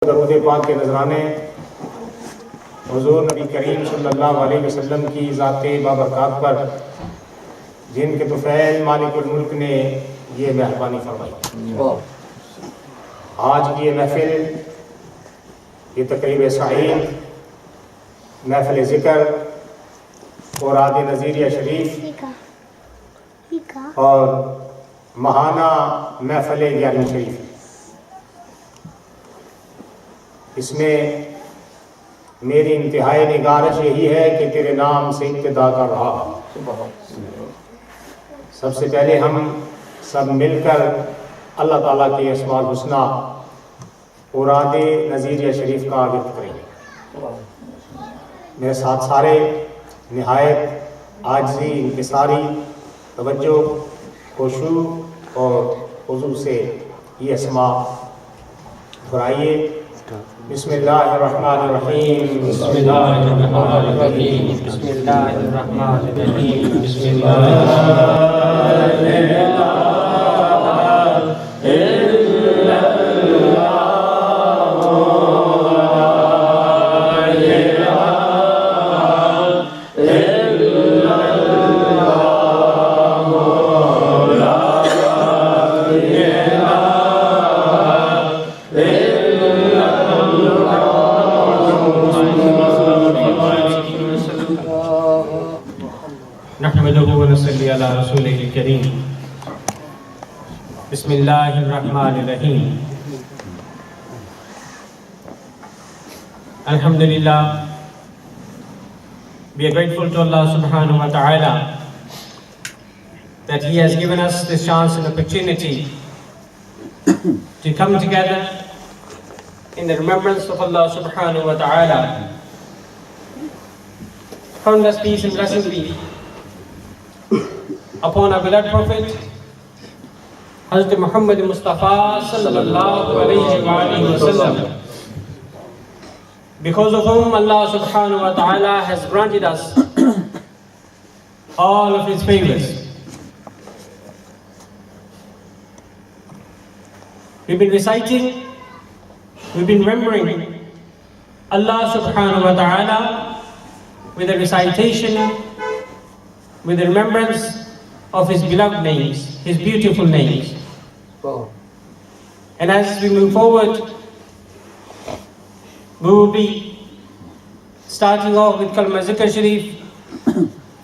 درود پاک کے نذرانے حضور نبی کریم صلی اللہ علیہ وسلم کی ذات بابرکات پر، جن کے طفیل مالک الملک نے یہ مہربانی فرمائی۔ آج کی یہ محفل، یہ تقریب سعید، محفل ذکر اور عاد نظیریہ شریف اور ماہانہ محفل 11ویں شریف، اس میں میری انتہائی نگارش یہی ہے کہ تیرے نام سے ابتدا کر رہا۔ سب سے پہلے ہم سب مل کر اللہ تعالیٰ کے اسماء الحسنی اور عاد نظیریہ شریف کا عبادت کریں گے۔ میرے ساتھ سارے نہایت عاجزی، انکساری، توجہ، خشوع اور خضوع سے یہ اسماء دہرائیے۔ بسم اللہ الرحمن الرحیم، بسم اللہ الرحمن الرحیم، بسم اللہ الرحمن الرحیم، بسم اللہ بسم اللہ الرحمن الرحیم۔ Alhamdulillah, we are grateful to Allah subhanahu wa ta'ala that He has given us this chance and opportunity to come together in the remembrance of Allah subhanahu wa ta'ala. Countless peace and blessings be upon our beloved Prophet Hazrat Muhammad Mustafa sallallahu alayhi wa sallam, because of whom Allah subhanahu wa ta'ala has granted us all of His favors. We've been reciting, we've been remembering Allah subhanahu wa ta'ala with the recitation, with the remembrance of His beloved names, His beautiful names. And as we move forward, we will be starting off with Kalma Zikr Sharif,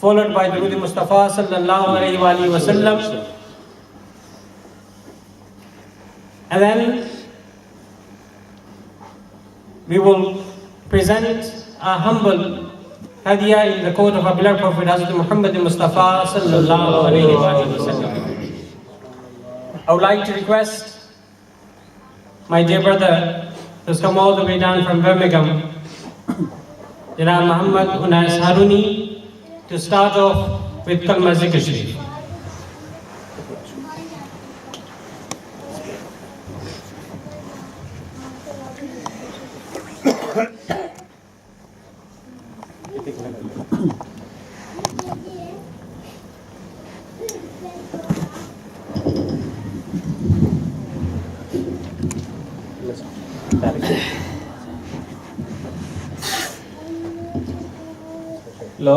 followed by Durood Mustafa sallallahu alayhi wa sallam. And then we will present a humble hadiyah in the court of our beloved Prophet Hazrat Muhammad Mustafa sallallahu alayhi wa sallam. I would like to request my dear brother who's come all the way down from Birmingham, Janab Muhammad Unais Haruni, to start off with Kalma Zikr Sharif. لا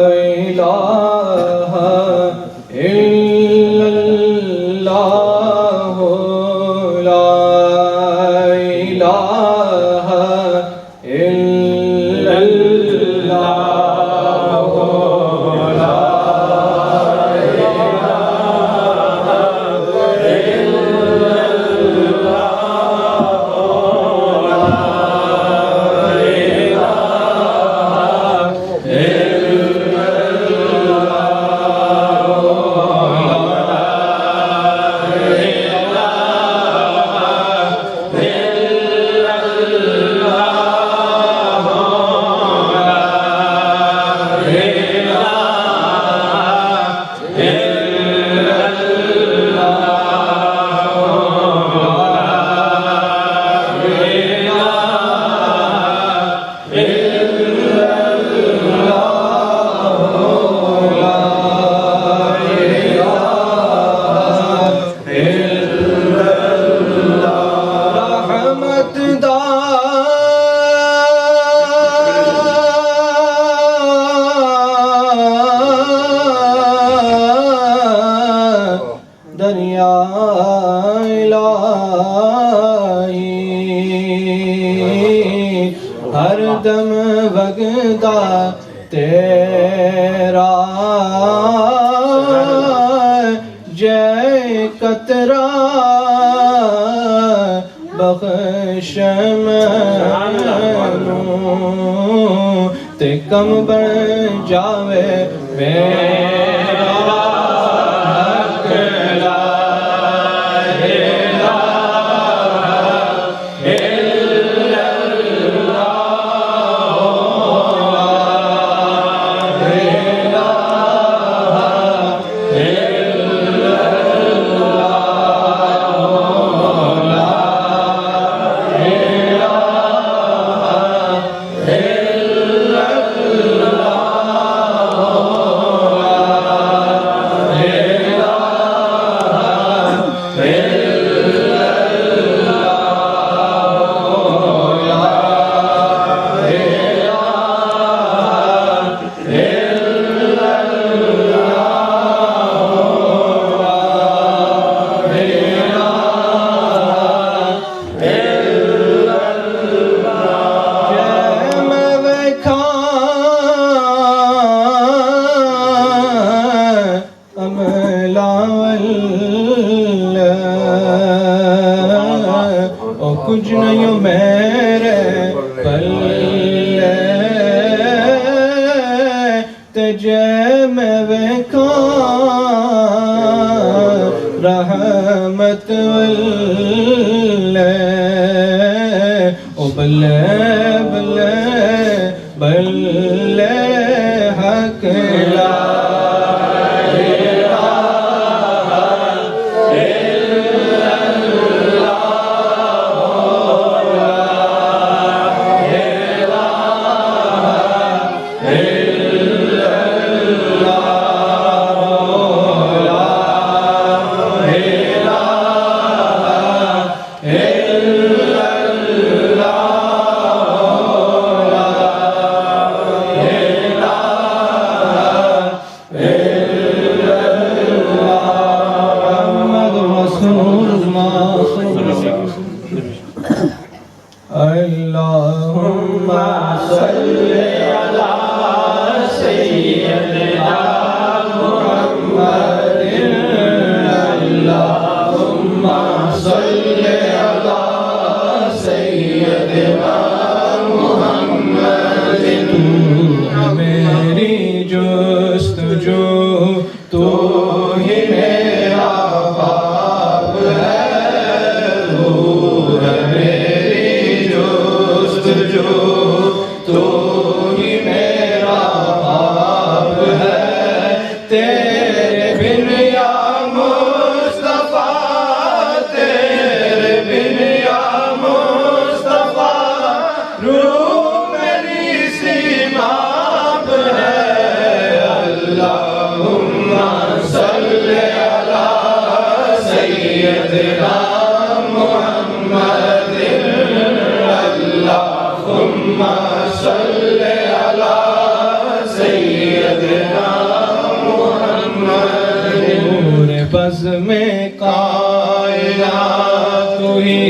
الہ الا اللہ، لا الہ الا اللہ، لا ہر دم وگدا تیرا جے قطرہ بخش مینوں تے کم بن جاوے میرا حق لا کچھ نہیں میرے پلے تجھے میں ویکھاں رحمت واللے او بلے بلے بلے حق لا اللہم صلی علی سیدنا محمد اللہم صلی علی سیدنا محمد تو میری جستجو تو ہی میرا خواب ہے تو تو ہی میرا خواب ہے تیرے بن یا مصطفیٰ تیرے بن یا مصطفیٰ روح میری سیماب ہے اللہم صلی علی سیدنا محمد اللہم صلی علی سیدنا محمد نور بزم کائنات تو ہی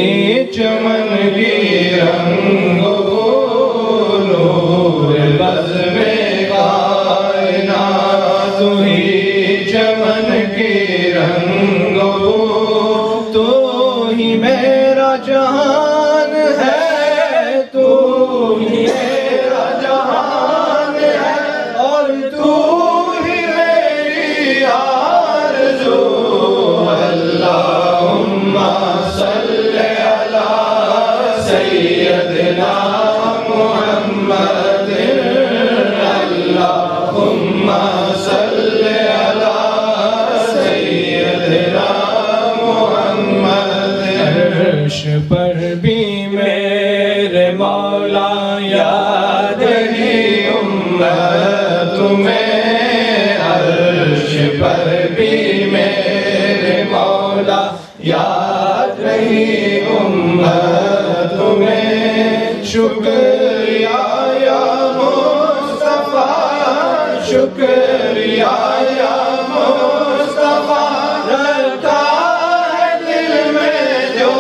چمن کی رنگ نور بزم کائنات تو ہی چمن کی رنگ تو ہی میرا جہان ہے تو ہی میرا جہان ہے اور تو ہی میری آرزو اللہم صلی علی سیدنا محمد اللہم صلی علی سیدنا محمد عرش پر بھی میرے مولا یاد ہی امت میں عرش پر بھی میرے مولا یاد رہی امت میں شکریہ یا مصطفیٰ شکریہ یا مصطفیٰ رکھا ہے دل میں جو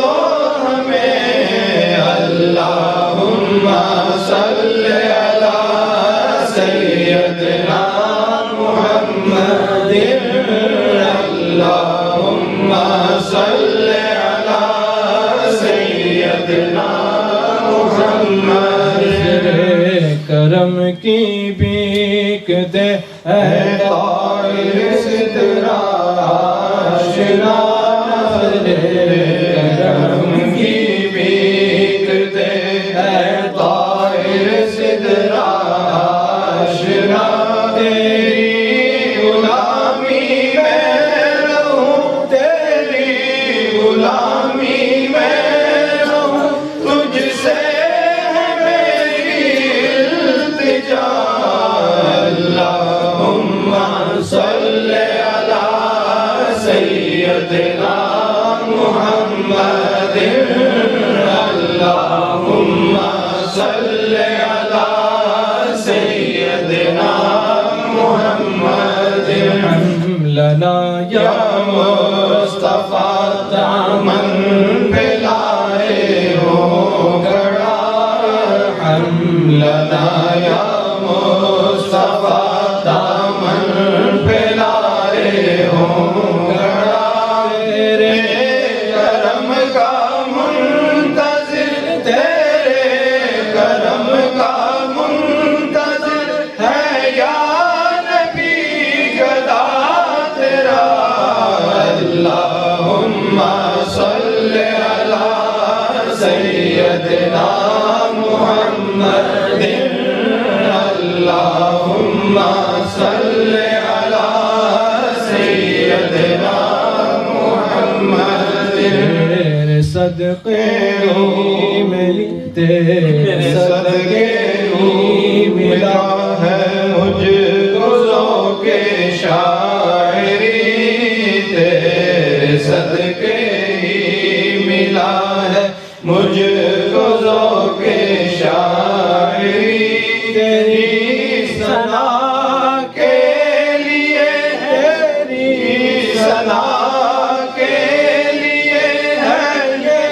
محمد کرم کی بھیک دے اے طائر سدرا آشنا کرم کی بھیک دے اے طائر سدرا آشنا تیری غلامی میں رہوں تیری غلامی میں رہوں تجھ سے ہے میری التجا اللہم صلی علی سیدنا محمد اللہم صلی علی سیدنا محمد حملنا یا مصطفیٰ دامن پلائے ہو گھڑا حملنا یا مصطفیٰ دامن پلائے ہو گھڑا تیرے کرم کا منتظر تیرے کرم کا منتظر ہے یا نبی گدا تیرا اللہم صلی علی سیدنا محمد اللہم صلی علی سیدنا محمد تیرے صدقے ہی ملی تیرے صدقے ہی ملا ہے مجھ کو ذوق شاعری تیرے صدقے ہی ملا ہے مجھ کو ذوق شاعری تیری ثنا کے لیے تیری ثنا کے لیے ہے یہ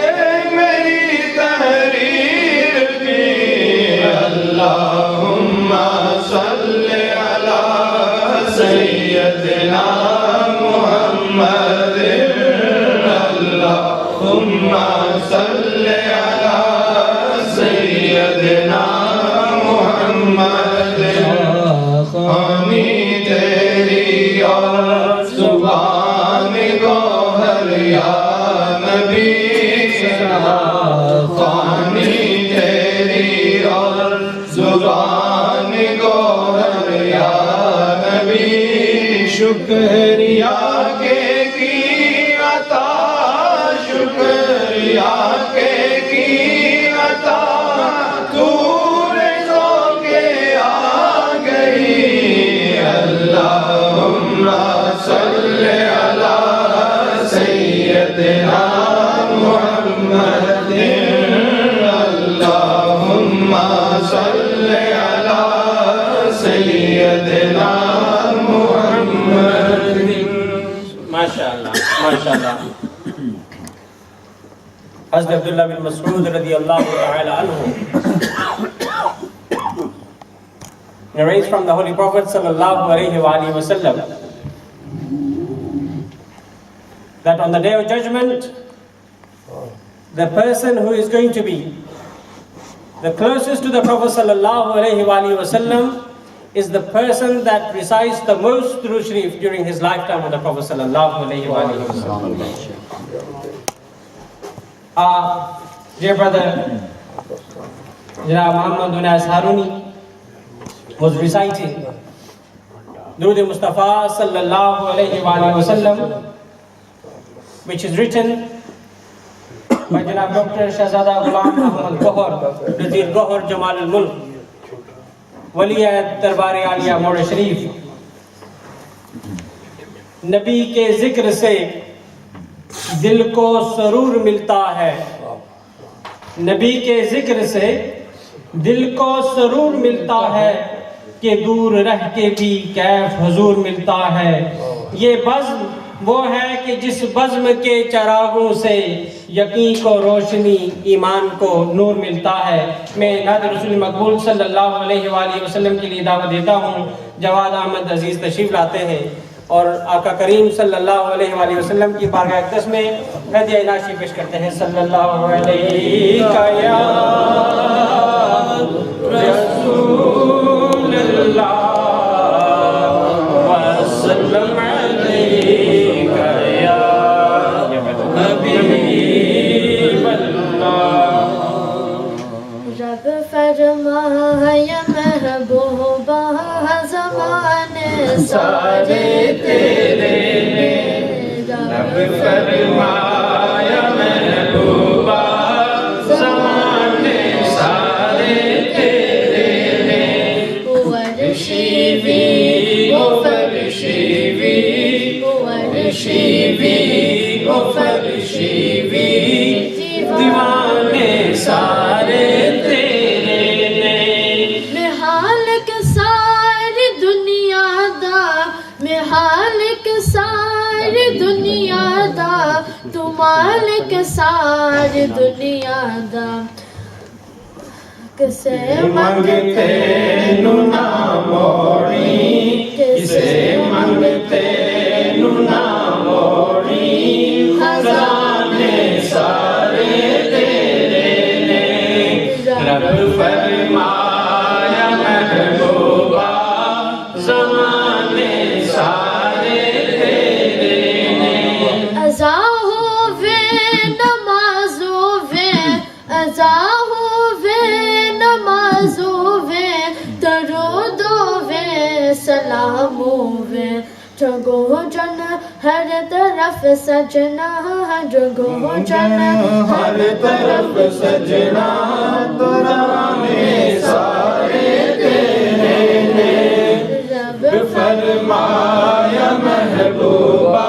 میری تحریر بھی اللہم صلی علی سیدنا محمد اللہم صلی علی سیدنا محمد خانی تیری اور زبان گوہر یا نبی خانی تیری اور زبان گوہر یا نبی شکریہ کے کی عطا شکریہ کے کی عطا تو ذوق آ گئی اللہم صلی علی سیدنا محمد اللہم صلی علی سیدنا محمد ماشاءاللہ ماشاءاللہ حضرت عبداللہ بن مسعود رضی اللہ تعالی عنہ narrates from the Holy Prophet sallallahu alaihi wa sallam that on the day of judgment the person who is going to be the closest to the Prophet sallallahu alaihi wa sallam is the person that recites the most Durood Sharif during his lifetime of the Prophet sallallahu alaihi wa sallam. Dear brother Janab Muhammad Unais Haruni was reciting Durood Mustafa sallallahu alaihi wa sallam, which is written by Janab Dr. Shahzada Ghulam Ahmad Gohar, Nazir Gohar Jamal al-Mulk, Wali-e Darbar-e Aliya Mawla Sharif. نبی کے ذکر سے دل کو سرور ملتا ہے، نبی کے ذکر سے دل کو سرور ملتا ہے کہ دور رہ کے بھی کیف حضور ملتا ہے. یہ بزم وہ ہے کہ جس بزم کے چراغوں سے یقین کو روشنی، ایمان کو نور ملتا ہے. میں نعت رسول مقبول صلی اللہ علیہ وآلہ وسلم کے لیے دعوت دیتا ہوں. جواد احمد عزیز تشریف لاتے ہیں اور آقا کریم صلی اللہ علیہ وآلہ وسلم کی بارگاہ اقدس میں ہدیہ ناشی پیش کرتے ہیں. صلی اللہ علیہ محبوبہ زمانے سارے تیرے نے رب فرمایا محبوبہ زمانے سارے تیرے نے ورشی بھی فرشی بھی فرشی بھی دیوانے سارے تیرے نے میں حالک ساری دنیا دا میں حالک ساری دنیا دا تو مالک ساری دنیا دا کسے منگتے نو نہ موڑی کسے منگتے نو نہ موڑی خزانے سارے تیرے نے رب فرمایا محبوبہ زمانے سارے تیرے نے ازا ہووے نماز ہووے ازا ہووے نماز ہووے درود ہووے سلام ہووے جگو جن ہر طرف سجنا جگو جن ہر طرف سجنا درانے سارے تیرے نے رب فرمایا محبوبہ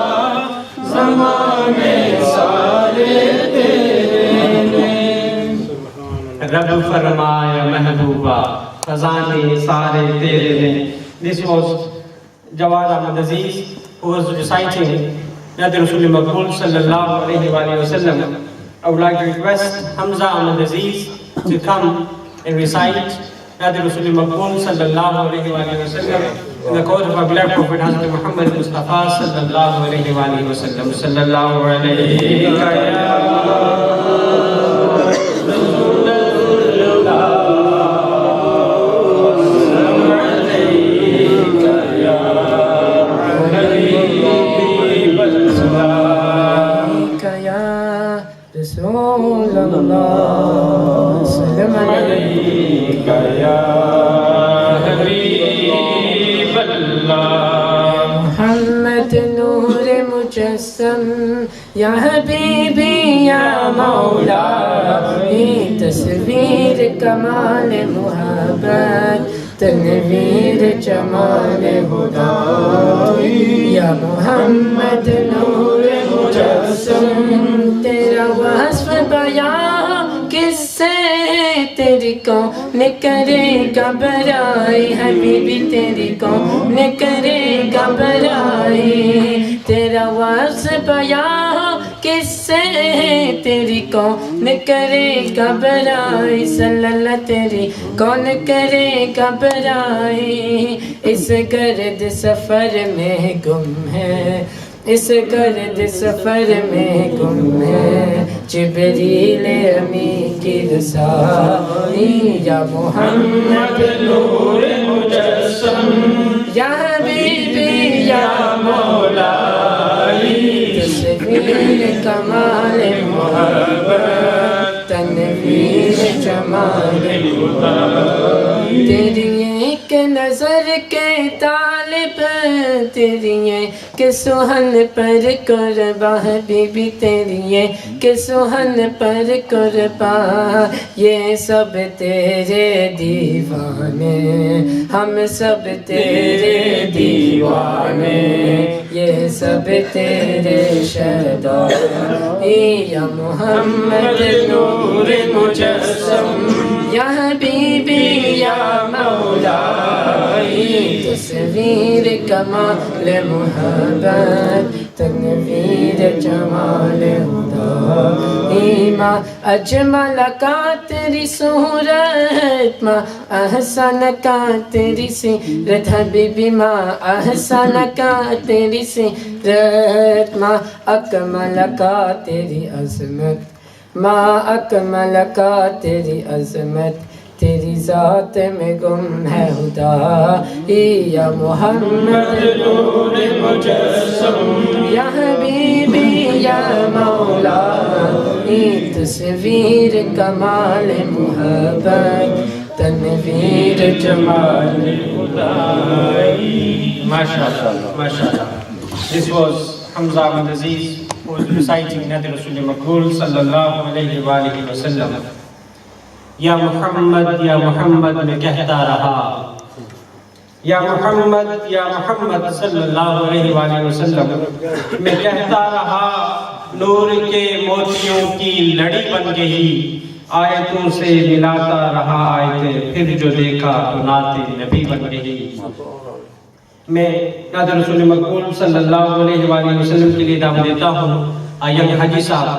زمانے سارے تیرے نے رب فرمایا محبوبہ خزانے سارے تیرے نے. This was Jawad Ahmad Aziz, who was reciting Nabi Rasul Maqbool sallallahu alayhi wa sallam. I would like to request Hamza Ahmad Aziz to come and recite Nabi Rasul Maqbool sallallahu alayhi wa sallam in the court of our beloved Prophet Hazrat Muhammad Mustafa sallallahu alayhi wa sallam. Sallallahu alayhi wa رسول اللہ سلام علیک یا حبیب اللہ محمد نور مجسم یا حبیبی یا مولا یہ تصویر کمال محبت تنویر جمال خدا یا محمد نور مجسم تیرا وصف بیان کس سے تیری کون کرے گا برائی حبیبی تیری کون کرے گا برائی تیرا وصف بیان کس سے تیری کون کرے گا برائی صلی اللہ تیری کون کرے گا برائی اس گرد سفر میں گم ہے اس گرد سفر میں گم ہے جبریل امی کی رسائی یا محمد نور مجسم یا حبیبی یا مولا تصویر کمال محبت تنویر جمال خدا تیری ایک نظر کے طالب تیری ایک سہن پر قربا حبیبی تیری ایک سہن پر قربا یہ سب تیرے دیوانے ہم سب تیرے دیوانے یہ سب تیرے شہدا یا محمد نور مجسم یا حبیبی یا مولا تصویر کمال محبت تنویر جمال خدا ماں اجمل کا تیری صورت ماں احسن کا تیری سیرت حبیبی ماں احسن کا تیری سیرت ماں اکمل کا تیری عظمت ماں اکمل کا تیری عظمت تیری ذات میں گم ہے خدا یا محمد نور مجسم یا حبیبی یا مولا تصویر کمال محبت تنویر جمال خدائی. MashaAllah, MashaAllah. This was Hamza Ahmad Aziz who was reciting Naat Rasul Maqbool sallallahu alayhi wa alihi wa sallam. Ya Muhammad میں کہتا رہا. یا محمد صلی اللہ علیہ وآلہ وسلم میں کہتا رہا. نور کے موتیوں کی لڑی بن گئی. آیتوں سے ملاتا رہا آیتیں. پھر جو دیکھا تو نعت نبی بن گئی. میں نعت رسول مقبول صلی اللہ علیہ وآلہ وسلم کے لیے دعوت دیتا ہوں. ینگ حاجی صاحب,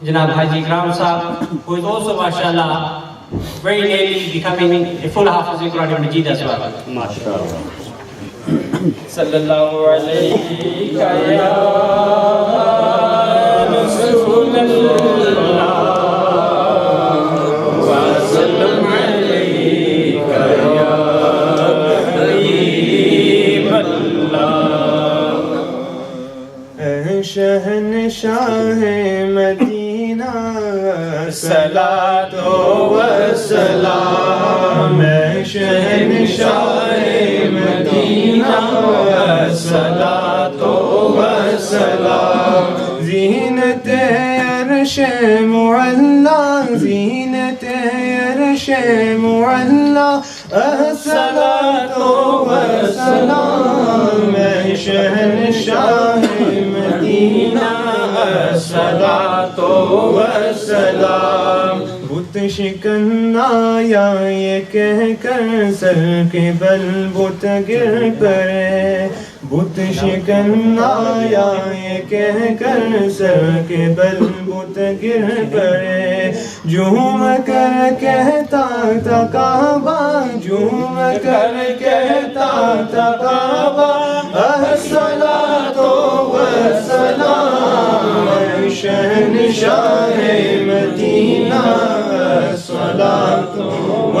جناب حاجی اکرام صاحب, who is also mashallah very nearly becoming a full hafiz of Quran Majid as well. MashaAllah. Sallallahu alayhi ya Rasulullah wa sallam alayka ya Habiballah. شہنشاہ مدینہ صلاۃ و سلام. شہنشاہ مدینہ صلاۃ و سلام. زینت عرش معلا, زینت عرش معلا, الصلاۃ و سلام. شہنشاہ مدینہ الصلاۃ و سلام. بت شکن آیا یہ کہہ کر سر کے بل بت گر پڑے. بت شکن آیا یہ کہہ کر سر کے بل بت گر پڑے. جھوم کر کہتا تھا کعبہ, جھوم کر کہتا تھا کعبہ, الصلاۃ و سلام. شہنشاہ مدینہ الصلاۃ و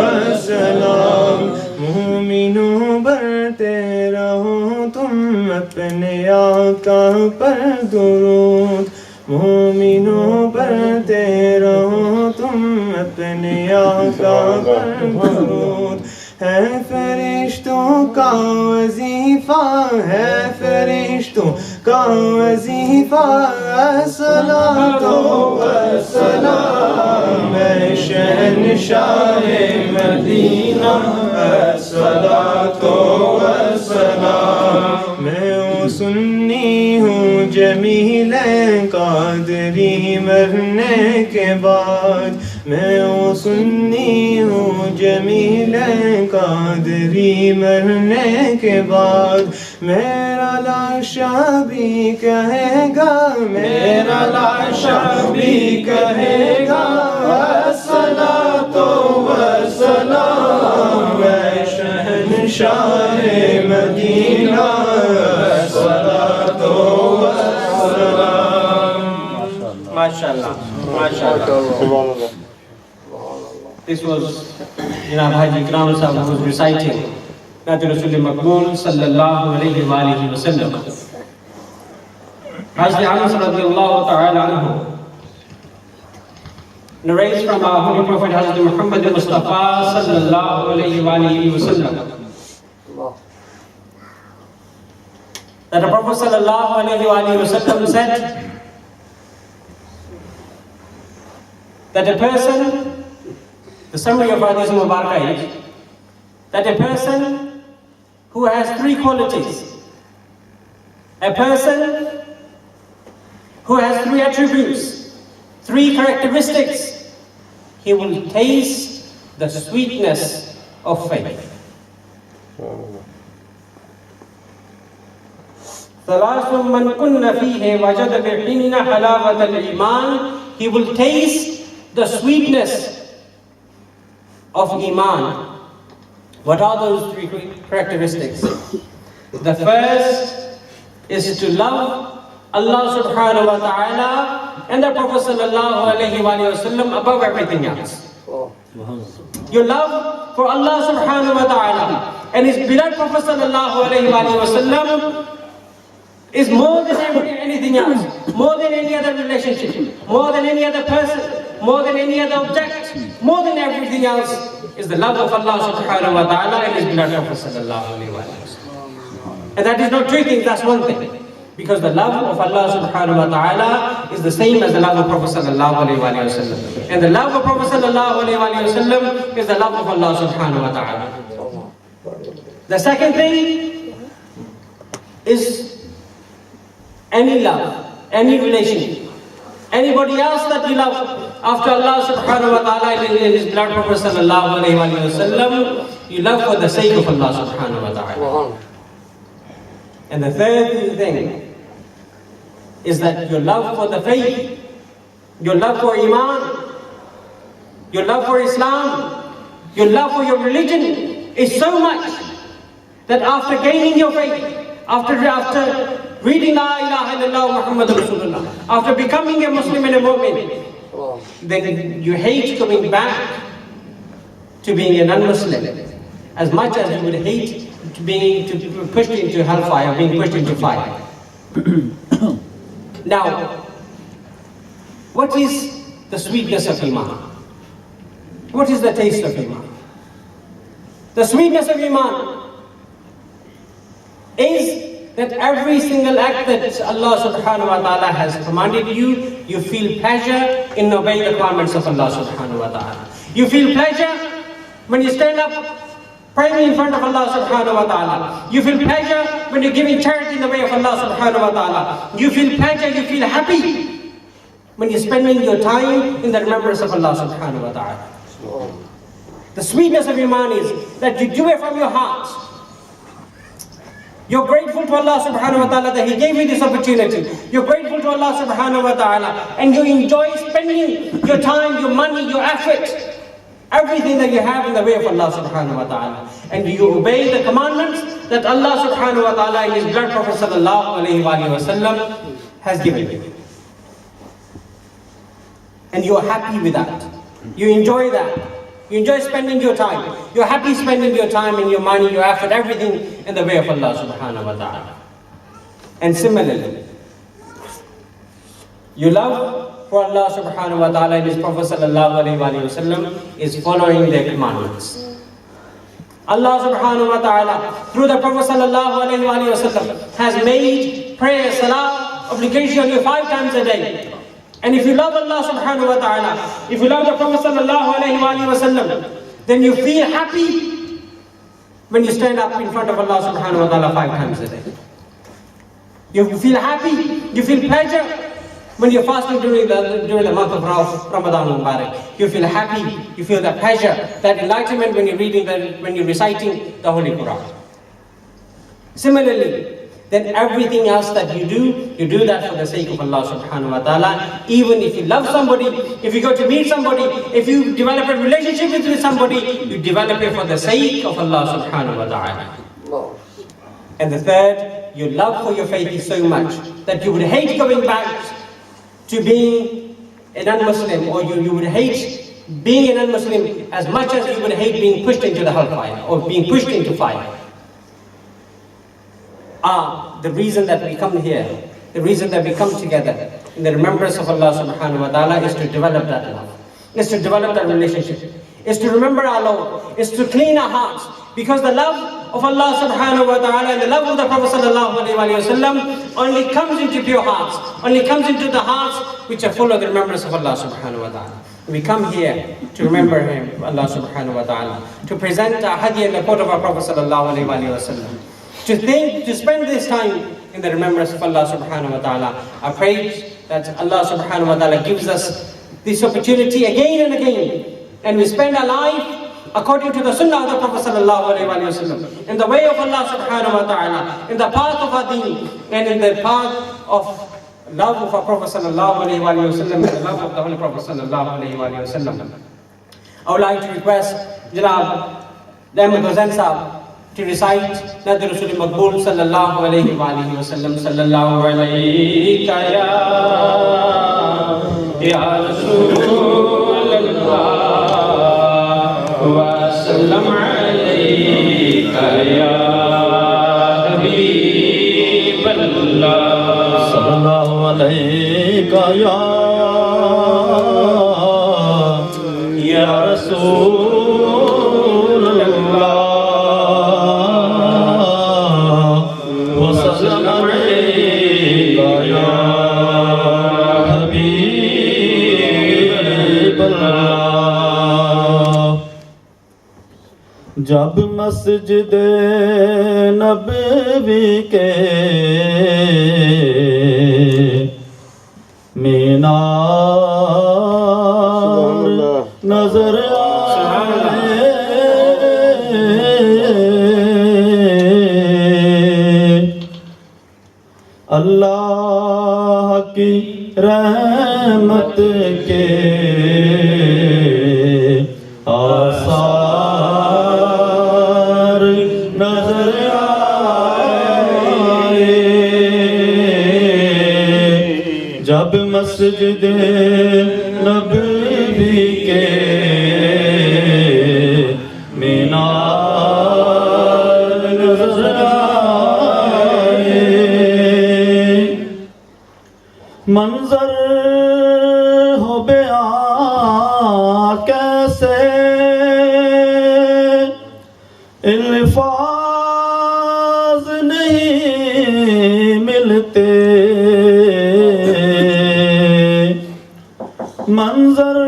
سلام. مومنوں برتے رہو تم اپنے آقا پر درود. مومنوں برتے رہو تم اپنے آقا پر درود. ہے فرشتوں کا وظیفہ, ہے فرشتوں کا وظیفہ, الصلاۃ و سلام. شہنشاہ مدینہ الصلاۃ و سلام. میں وہ سنی ہوں جمیل قادری مرنے کے بعد. میں وہ سنی ہوں جمیل قادری مرنے کے بعد. میرا لاشا بھی کہے گا, میرا لاشا بھی کہے گا, الصلاۃ و سلام. شہنشاہ مدینہ الصلاۃ و سلام. MashaAllah, MashaAllah. This was Janab Haji Ikram Sahib who was reciting Naat Rasul Maqbool sallallahu alayhi wa alihi wa sallam. Hazrat Anas radiyallahu ta'ala anhu narrates from our Holy Prophet Hazrat Muhammad Mustafa sallallahu alayhi wa alihi wa sallam that the Prophet sallallahu alayhi wa alihi wa sallam said that a person, the summary of Hadith Mubarakah is that a person who has three qualities, a person who has three attributes, three characteristics, he will taste the sweetness of faith. ثلاث من كن فيه وجد بهن حلاوة الإيمان. He will taste the sweetness of Iman. What are those three characteristics? The first is to love Allah subhanahu wa ta'ala and the Prophet sallallahu alayhi wa sallam above everything else. Your love for Allah subhanahu wa ta'ala and His beloved Prophet sallallahu alayhi wa sallam is more than anything else, more than any other relationship, more than any other person, more than any other object, more than everything else, is the love of Allah subhanahu wa ta'ala and His beloved Prophet sallallahu alaihi wasallam. And that is not two things, that's one thing. Because the love of Allah subhanahu wa ta'ala is the same as the love of Prophet sallallahu alaihi wasallam. And the love of Prophet sallallahu alaihi wasallam is the love of Allah subhanahu wa ta'ala. The second thing is any love, any relation, anybody else that you love after Allah subhanahu wa ta'ala and His beloved Prophet sallallahu alaihi wasallam, you love for the sake of Allah subhanahu wa ta'ala. And the third thing is that your love for the faith, your love for Iman, your love for Islam, your love for your religion is so much that after gaining your faith, after reading La ilaha illallah Muhammad Rasulullah, after becoming a Muslim and a mu'min, then you hate coming back to being a non-Muslim as much as you would hate being pushed into hellfire, being pushed into fire. Now, what is the sweetness of Iman? What is the taste of Iman? The sweetness of Iman is that every single act that Allah subhanahu wa ta'ala has commanded you, you feel pleasure in obeying the commandments of Allah subhanahu wa ta'ala. You feel pleasure when you stand up praying in front of Allah subhanahu wa ta'ala. You feel pleasure when you're giving charity in the way of Allah subhanahu wa ta'ala. You feel pleasure, you feel happy when you're spending your time in the remembrance of Allah subhanahu wa ta'ala. The sweetness of Iman is that you do it from your heart. You're grateful to Allah subhanahu wa ta'ala that He gave you this opportunity. You're grateful to Allah subhanahu wa ta'ala and you enjoy spending your time, your money, your effort, everything that you have in the way of Allah subhanahu wa ta'ala. And you obey the commandments that Allah subhanahu wa ta'ala and His beloved Prophet sallallahu alayhi wa sallam has given you. And you are happy with that. You enjoy that. You enjoy spending your time. You're happy spending your time and your money, your effort, everything in the way of Allah subhanahu wa ta'ala. And similarly, your love for Allah subhanahu wa ta'ala and His Prophet sallallahu alayhi wa sallam is following their commandments. Allah subhanahu wa ta'ala, through the Prophet sallallahu alayhi wa sallam, has made prayer, salah, obligation on you 5 times a day. And if you love Allah subhanahu wa ta'ala, if you love the Prophet sallallahu alayhi wa sallam, then you feel happy when you stand up in front of Allah subhanahu wa ta'ala 5 times a day. You feel happy, you feel pleasure when you're fasting during the month of Ramadan Mubarak. You feel happy, you feel that pleasure, that enlightenment when you're reciting the Holy Quran. Similarly, then everything else that you do that for the sake of Allah subhanahu wa ta'ala. Even if you love somebody, if you go to meet somebody, if you develop a relationship with somebody, you develop it for the sake of Allah subhanahu wa ta'ala. And the third, your love for your faith is so much that you would hate going back to being a non-Muslim, or you would hate being a non-Muslim as much as you would hate being pushed into the hellfire or being pushed into fire. The reason that we come here, the reason that we come together in the remembrance of Allah subhanahu wa ta'ala is to develop that love, is to develop that relationship, is to remember our Lord, is to clean our hearts. Because the love of Allah subhanahu wa ta'ala and the love of the Prophet sallallahu alayhi wa sallam only comes into pure hearts, only comes into the hearts which are full of the remembrance of Allah subhanahu wa ta'ala. We come here to remember Him, Allah subhanahu wa ta'ala, to present our hadiah in the court of our Prophet sallallahu alayhi wa sallam, to spend this time in the remembrance of Allah subhanahu wa ta'ala. I pray that Allah subhanahu wa ta'ala gives us this opportunity again and again, and we spend our life according to the sunnah of the Prophet sallallahu alayhi wa sallam, in the way of Allah subhanahu wa ta'ala, in the path of our deen, and in the path of love of our Prophet sallallahu alayhi wa sallam, and the love of the Holy Prophet sallallahu alayhi wa sallam. I would like to request Janab Ahmed Hussain Sahab to recite Nadir Rasul Maqbool sallallahu alayhi wa sallam, sallallahu alayka ya Rasulullah wa sallam alayka ya Habiballah, sallallahu alayka ya رسول اللہ وسلم علیک یا حبیب اللہ. جب مسجد نبوی کے مینار نظر آئے اللہ کی رحمت کے آثار نظر آئے. جب مسجد نبوی کے مینار نظر آئے. منظر ہو بیان کیسے الفاظ نہیں ملتے. منظر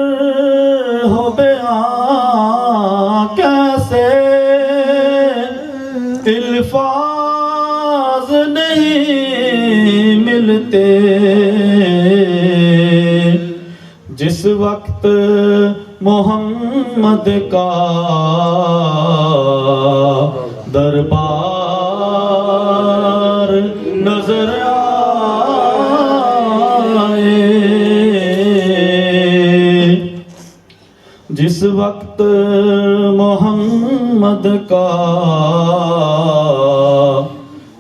ہو بیان کیسے الفاظ نہیں ملتے. جس وقت محمد کا دربار نظر آئے. جس وقت محمد کا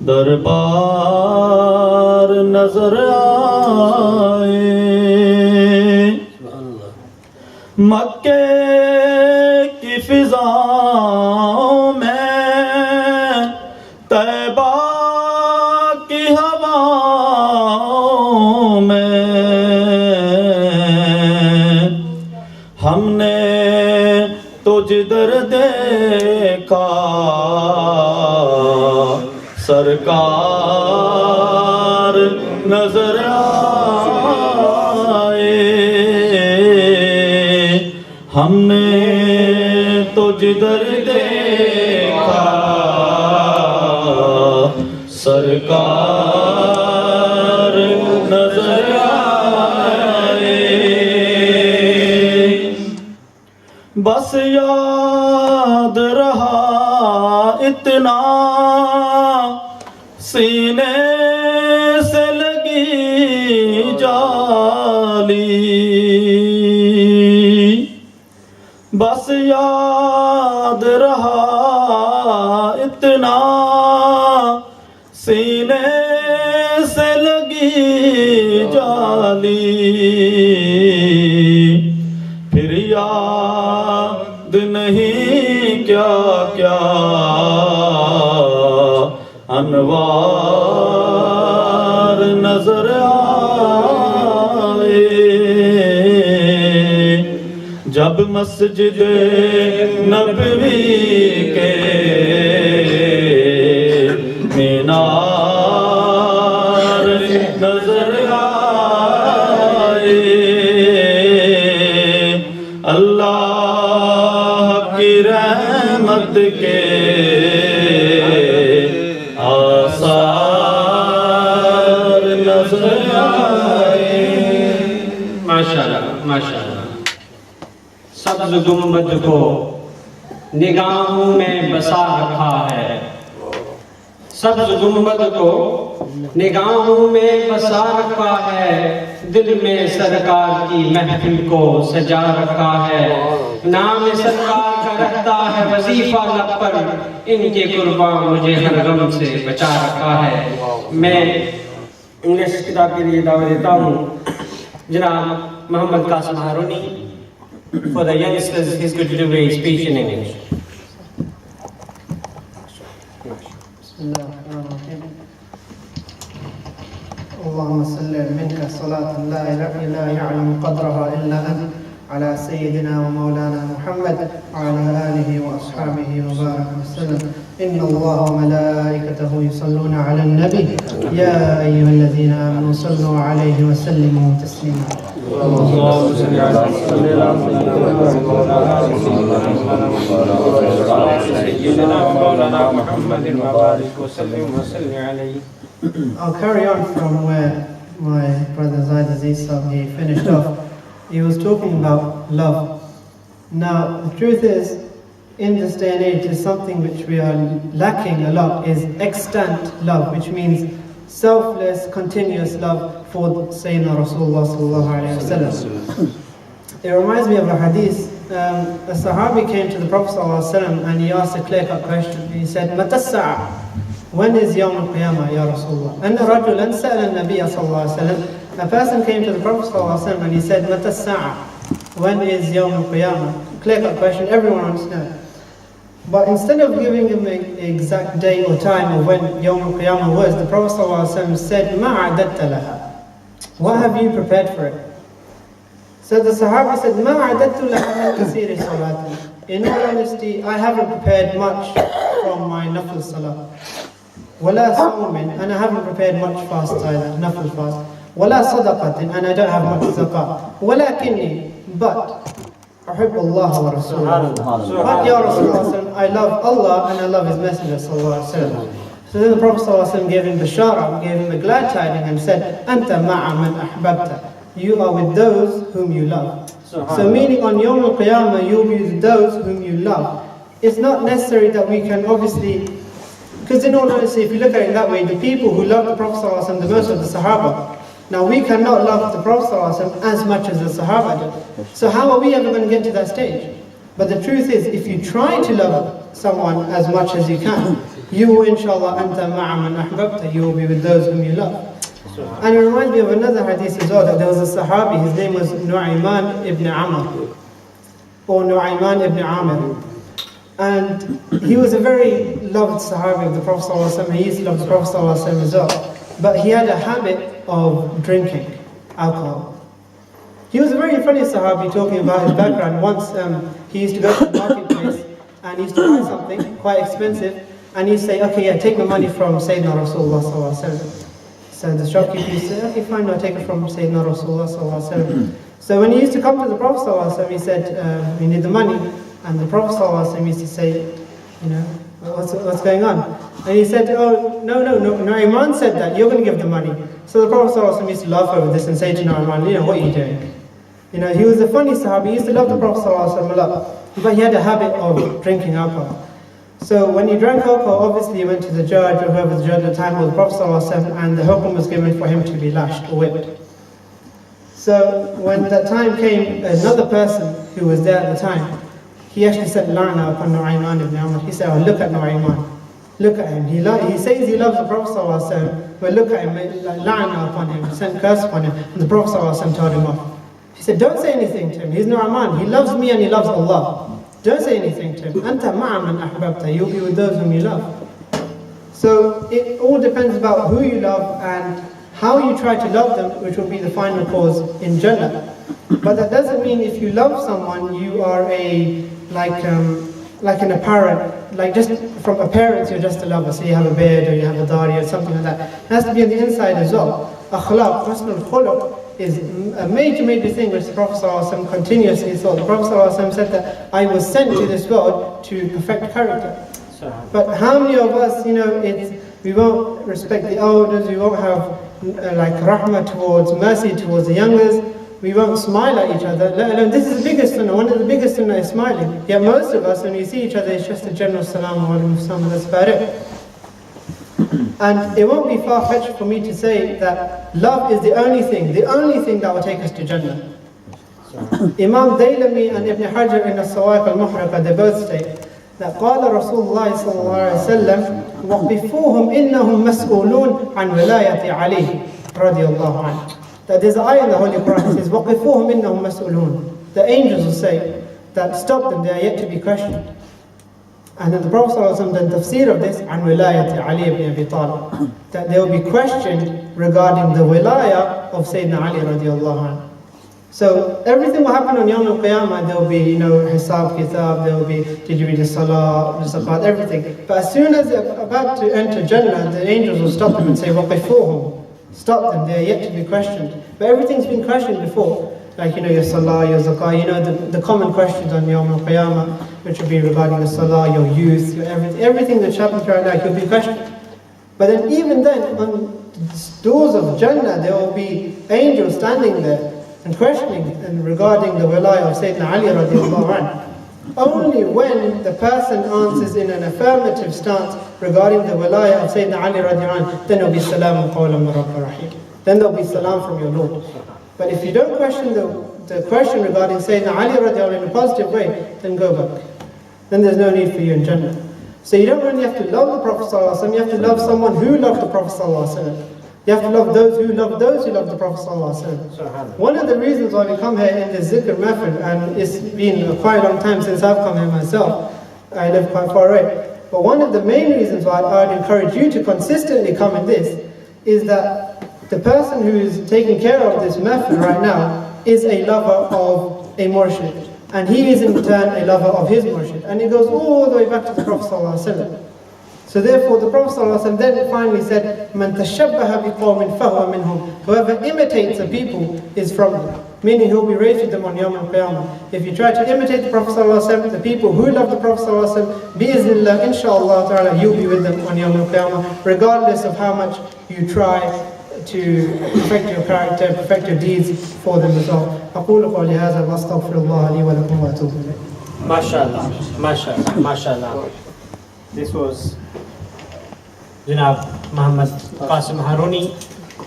دربار نظر آئے. مکے کی فضاؤں میں طیبہ کی ہواؤں میں ہم نے تو جدھر دیکھا سرکار نظر آئے. ہم نے تو جدھر دیکھا سرکار نظر آئے. بس یاد رہا اتنا سینے سے لگی جالی. بس یاد رہا اتنا سینے سے لگی جالی. پھر یاد نہیں کیا کیا انوار نظر آئے. جب مسجد نبوی کے مینار نظر آئے. اللہ کی رحمت کے آثار نظر آئے. ماشاءاللہ ماشاءاللہ. سبز گنبد کو نگاہوں میں بسا رکھا ہے. سبز گنبد کو نگاہوں میں بسا رکھا ہے. دل میں سرکار کی محفل کو سجا رکھا ہے. نام سرکار کا رہتا ہے وظیفہ لب پر. ان کے قرباں مجھے ہر غم سے بچا رکھا ہے. میں انگلش کتاب کے لیے دعوت دیتا ہوں جناب محمد Qasim Harooni. For the youngsters, he's going to do a speech in English. اللهم صل منك صلاة لا يعلم قدرها إلا أنت على سيدنا ومولانا محمد وعلى آله وأصحابه وبارك وسلم. إن الله وملائكته يصلون على النبي يا أيها الذين آمنوا صلوا عليه وسلموا تسليما. اللهم صل على سيدنا مولانا محمد وبارك وسلم عليه. I'll carry on from where my brother Zaid Aziz he finished off. He was talking about love. Now, the truth is, in this day and age, is something which we are lacking a lot, is extant love, which means selfless, continuous love for Sayyidina Rasulullah sallallahu alayhi wa sallam. It reminds me of a hadith. A Sahabi came to the Prophet sallallahu alayhi wa sallam and he asked a clear-cut question. He said, "Mata as-sa'a?" When is Yawm al-Qiyamah, Ya Rasulullah? Anna rajulan sa'ala an-Nabiy sallallahu alayhi wa sallam. A person came to the Prophet sallallahu alayhi wa sallam and he said, "Mata as-sa'a?" When is Yawm al-Qiyamah? Clear-cut question, everyone wants to know. But instead of giving him an exact day or time of when Yawm al-Qiyamah was, the Prophet ﷺ said, "Ma a'adatta laha?" What have you prepared for it? So the Sahaba said, "Ma a'adattu laha min kaseeri salati." In all honesty, I haven't prepared much from my nafil salah. Wala sawmin, and I haven't prepared much fast either, nafil fast. Wala sadaqatin, and I don't have much zakah. Walakinni, but أحب الله ورسوله. But Ya Rasulullah, I love Allah and I love His Messenger sallallahu alaihi wasallam. So then the Prophet sallallahu alaihi wasallam gave him bashara, gave him a glad tiding and said, "Anta ma'a man ahbabta." You are with those whom you love. So meaning on Yawm al-Qiyamah, you'll be with those whom you love. It's not necessary that we can obviously, because in all honesty, if you look at it that way, the people who love the Prophet sallallahu alaihi wasallam the most of the Sahaba. Now we cannot love the Prophet ﷺ as much as the Sahaba did. So how are we ever going to get to that stage? But the truth is, if you try to love someone as much as you can, you will inshallah anta ma'a man ahbabta, you will be with those whom you love. And it reminds me of another hadith as well, that there was a Sahabi, his name was Nu'ayman ibn Amr, or Nu'ayman ibn Amir. And he was a very loved Sahabi of the Prophet ﷺ. He used to love the Prophet ﷺ as well. But he had a habit of drinking alcohol. He was a very funny Sahabi, talking about his background. Once he used to go to the marketplace and he used to buy something quite expensive and he'd say, "Okay, yeah, take the money from Sayyidina Rasulullah sallallahu alaihi wasallam." So the shopkeeper used to say, "Okay, fine, I'll take it from Sayyidina Rasulullah sallallahu alaihi wasallam." So when he used to come to the Prophet sallallahu alaihi wasallam, he said, "We need the money." And the Prophet sallallahu alaihi wasallam used to say, "You know, what's going on?" And he said, "Oh, no, Nu'ayman said that, you're going to give the money." So the Prophet ﷺ used to laugh over this and say to Nu'ayman, "You know, what are you doing?" You know, he was a funny Sahabi, he used to love the Prophet ﷺ a lot, but he had a habit of drinking alcohol. So when he drank alcohol, obviously he went to the judge, or whoever the judge at the time was, the Prophet ﷺ, and the hukm was given for him to be lashed or whipped. So when that time came, another person who was there at the time, he actually said la'na upon Nu'ayman ibn Amr. He said, "Oh, look at Nu'ayman. Look at him. He says he loves the Prophet ﷺ, but look at him, la'na upon him, sent curse upon him." And the Prophet ﷺ told him off. He said, "Don't say anything to him. He's Nu'ayman. He loves me and he loves Allah. Don't say anything to him. Anta ma'a man ahbabta. You'll be with those whom you love." So it all depends about who you love and how you try to love them, which will be the final cause in Jannah. But that doesn't mean if you love someone, you are like an apparent, like just from appearance you're just a lover. So you have a beard or you have a dari or something like that. It has to be on the inside as well. Akhlaq, husnul khuluq is a major thing which the Prophet ﷺ continuously taught. The Prophet ﷺ said that I was sent to this world to perfect character. But how many of us, you know, we won't respect the elders, we won't have like rahmah towards, mercy towards the youngers. We won't smile at each other, let alone, this is the biggest sunnah, one of the biggest sunnah is smiling. Yet most of us, when we see each other, it's just a general salam alaikum salam, that's about it. And it won't be far-fetched for me to say that love is the only thing that will take us to Jannah. Imam Daylami and Ibn Hajar in As-Sawa'iq al-Muhriqa, they both state that قال رسول الله صلى الله عليه وسلم وقفوهم إنهم مسؤولون عن ولاية علي رضي الله عنه. That there's an ayah in the Holy Quran that says, وَقِفُوهُمْ إِنَّهُمْ مَسْئُولُونَ. The angels will say that stop them, they are yet to be questioned. And then the Prophet ﷺ done tafsir of this, عن ولاية علي ibn Abi Talib, that they will be questioned regarding the wilayah of Sayyidina Ali radiallahu anhu. So everything will happen on Yawm al-Qiyamah. There will be, hisab, kitab, there will be, did you read the salah, the zakat, everything. But as soon as they're about to enter Jannah, the angels will stop them and say, وَقِفُوهُمْ. Stop them, they are yet to be questioned. But everything's been questioned before. Like, your salah, your zakah, the common questions on Yawm al-Qiyamah, which will be regarding the salah, your youth, your everything that's happened throughout life, you'll be questioned. But then even then, on the doors of Jannah, there will be angels standing there and questioning and regarding the wilayah of Sayyidina Ali radiallahu anhu. Only when the person answers in an affirmative stance regarding the wilayah of Sayyidina Ali radiallahu anhu, then there will be salamun qawlan min Rabbir Rahim. Then there will be salam from your Lord. But if you don't question the question regarding Sayyidina Ali radiallahu anhu in a positive way, then go back. Then there's no need for you in Jannah. So you don't really have to love the Prophet ﷺ, you have to love someone who loved the Prophet ﷺ. You have to love those who love the Prophet ﷺ. One of the reasons why we come here in this zikr method, and it's been quite a long time since I've come here myself, I live quite far away, but one of the main reasons why I'd encourage you to consistently come in this is that the person who is taking care of this method right now is a lover of a murshid, and he is in turn a lover of his murshid, and it goes all the way back to the Prophet ﷺ. So therefore the Prophet ﷺ then finally said, "Man tashabbaha biqawmin fahuwa minhum." Whoever imitates a people is from them. Meaning he'll be raised with them on Yawm al-Qiyamah. If you try to imitate the Prophet ﷺ, the people who love the Prophet ﷺ, bi'iznillah, inshallah ta'ala, you'll be with them on Yawm al-Qiyamah, regardless of how much you try to perfect your character, perfect your deeds for them as well. أقول قولي هذا وأستغفر الله لي ولكم وأتوب إليه. MashaAllah. This was Janab Muhammad Qasim Haruni,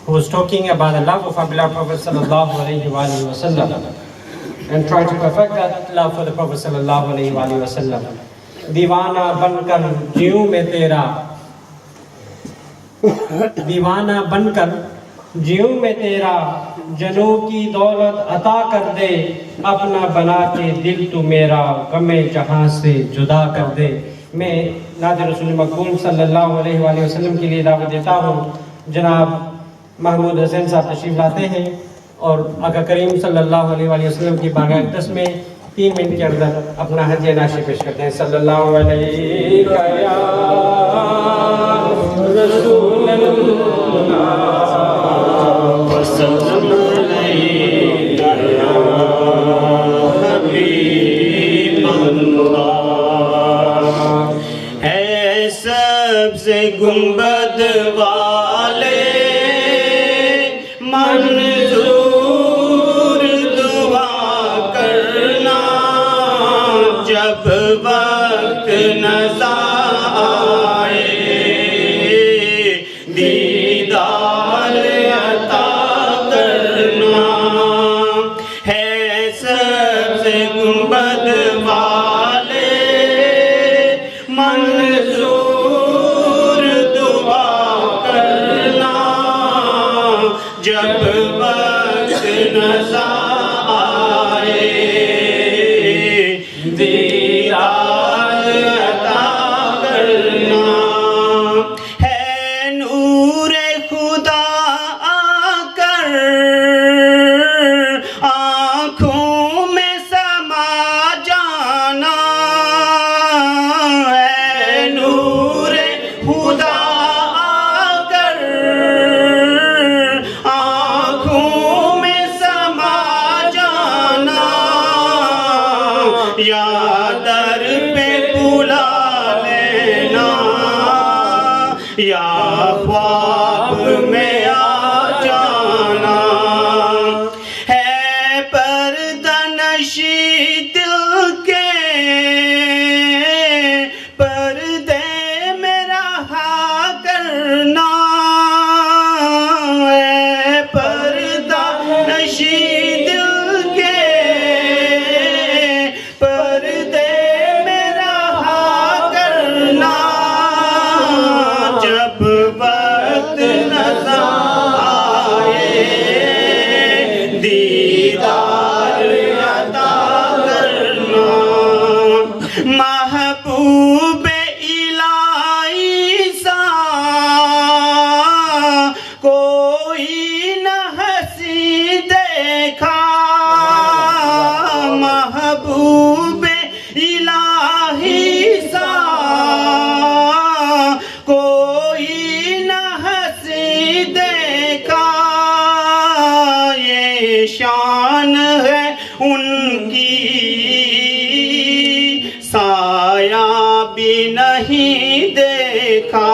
who was talking about the love of our beloved Prophet sallallahu alaihi wasallam and trying to perfect that love for the Prophet sallallahu alaihi wasallam. Diwana bankar jiyu mein tera, دیوانہ بن کر جیوں میں تیرا، جنوں کی دولت عطا کر دے، اپنا بنا کے دل تو میرا غم جہاں سے جدا کر دے. میں نعت رسول مقبول صلی اللہ علیہ وآلہ وسلم کے لیے دعوت دیتا ہوں. جناب محمود حسین صاحب تشریف لاتے ہیں اور آقا کریم صلی اللہ علیہ وآلہ وسلم کی بارگاہ اقدس میں 3 منٹ کے اندر اپنا ہدیہ ناشی پیش کرتے ہیں. صلی اللہ علیہ رسول اللہ وسلم علیہ یا حبیب اللہ. ہے سب سے گنبد والے منظور دعا کرنا، جب وقت نظر آئے دیدار عطا کرنا. ہے سب سے گنبد والے منظور دعا کرنا، جب وقت نظر آئے دیدار عطا کرنا. ہے نور خدا آ کر آنکھوں میں سما جانا، ہے نور خدا آ کر آنکھوں میں سما جانا، یا در پہ بلا لینا، یا خواب میں آ جانا. ہے پردہ نشی دل کے پردے میں رہا کرنا، ہے پردہ نشی دل کے پردے میں رہا کرنا، جب وقت نظر آئے دیدار عطا کرنا. محبوب الہی سا کوئی نہ ہنسی دیکھا، سایہ بھی نہیں دیکھا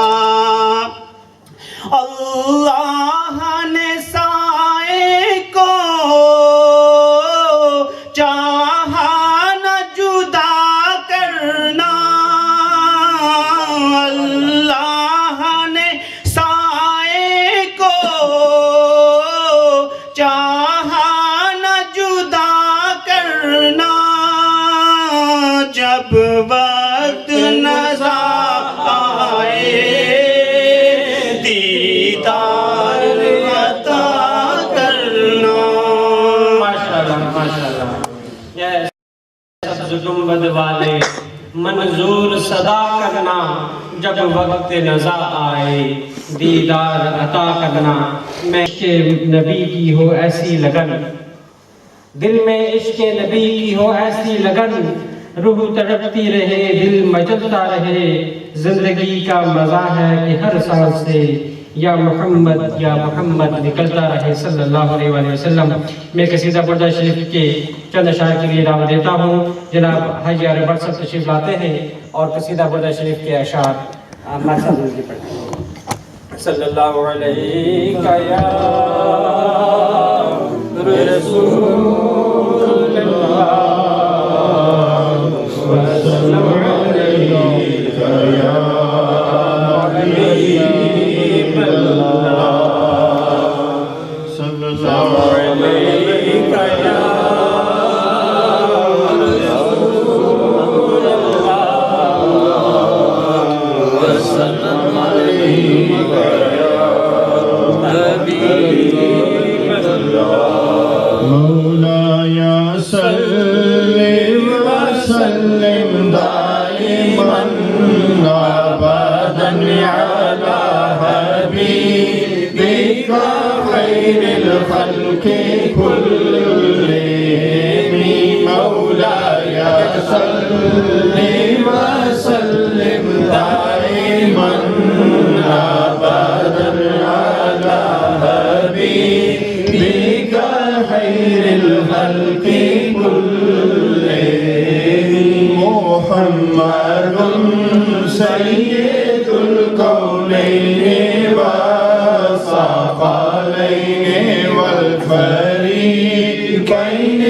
اللہ نے سائے کو چاہا نہ جدا کرنا اللہ نے سائے کو چاہا نہ جدا کرنا جب وقت نظر آئے دیدار عطا کرنا. سبز گنبد والے منظور صدا کرنا جب وقت نظر آئے دیدار عطا کرنا. میں عشق نبی کی ہو ایسی لگن دل میں عشق نبی کی ہو ایسی لگن روح تڑپتی رہے دل مچلتا رہے زندگی کا مزہ ہے کہ ہر سانس سے یا محمد نکلتا رہے صلی اللہ علیہ وآلہ وسلم. میں قصیدہ بردہ شریف کے چند اشعار کے لیے دعوت دیتا ہوں. جناب حاجی عارف بٹ صاحب تشریف لاتے ہیں اور قصیدہ بردہ شریف کے اشعار مقصد کی پڑھتے ہیں. صلی اللہ علیہ یا رسول اللہ وسلم علیہ یا حبیب اللہ صلی اللہ علیہ یا رسول اللہ وسلم علیہ یا حبیب اللہ. مولاي صل وسلم دائما ابدا على حبيبك خير الخلق كلهم. مولاي صل وسلم دائما ابدا على حبيبك خير الخلق كلهم. محمد سيد الكونين والثقلين والفريقين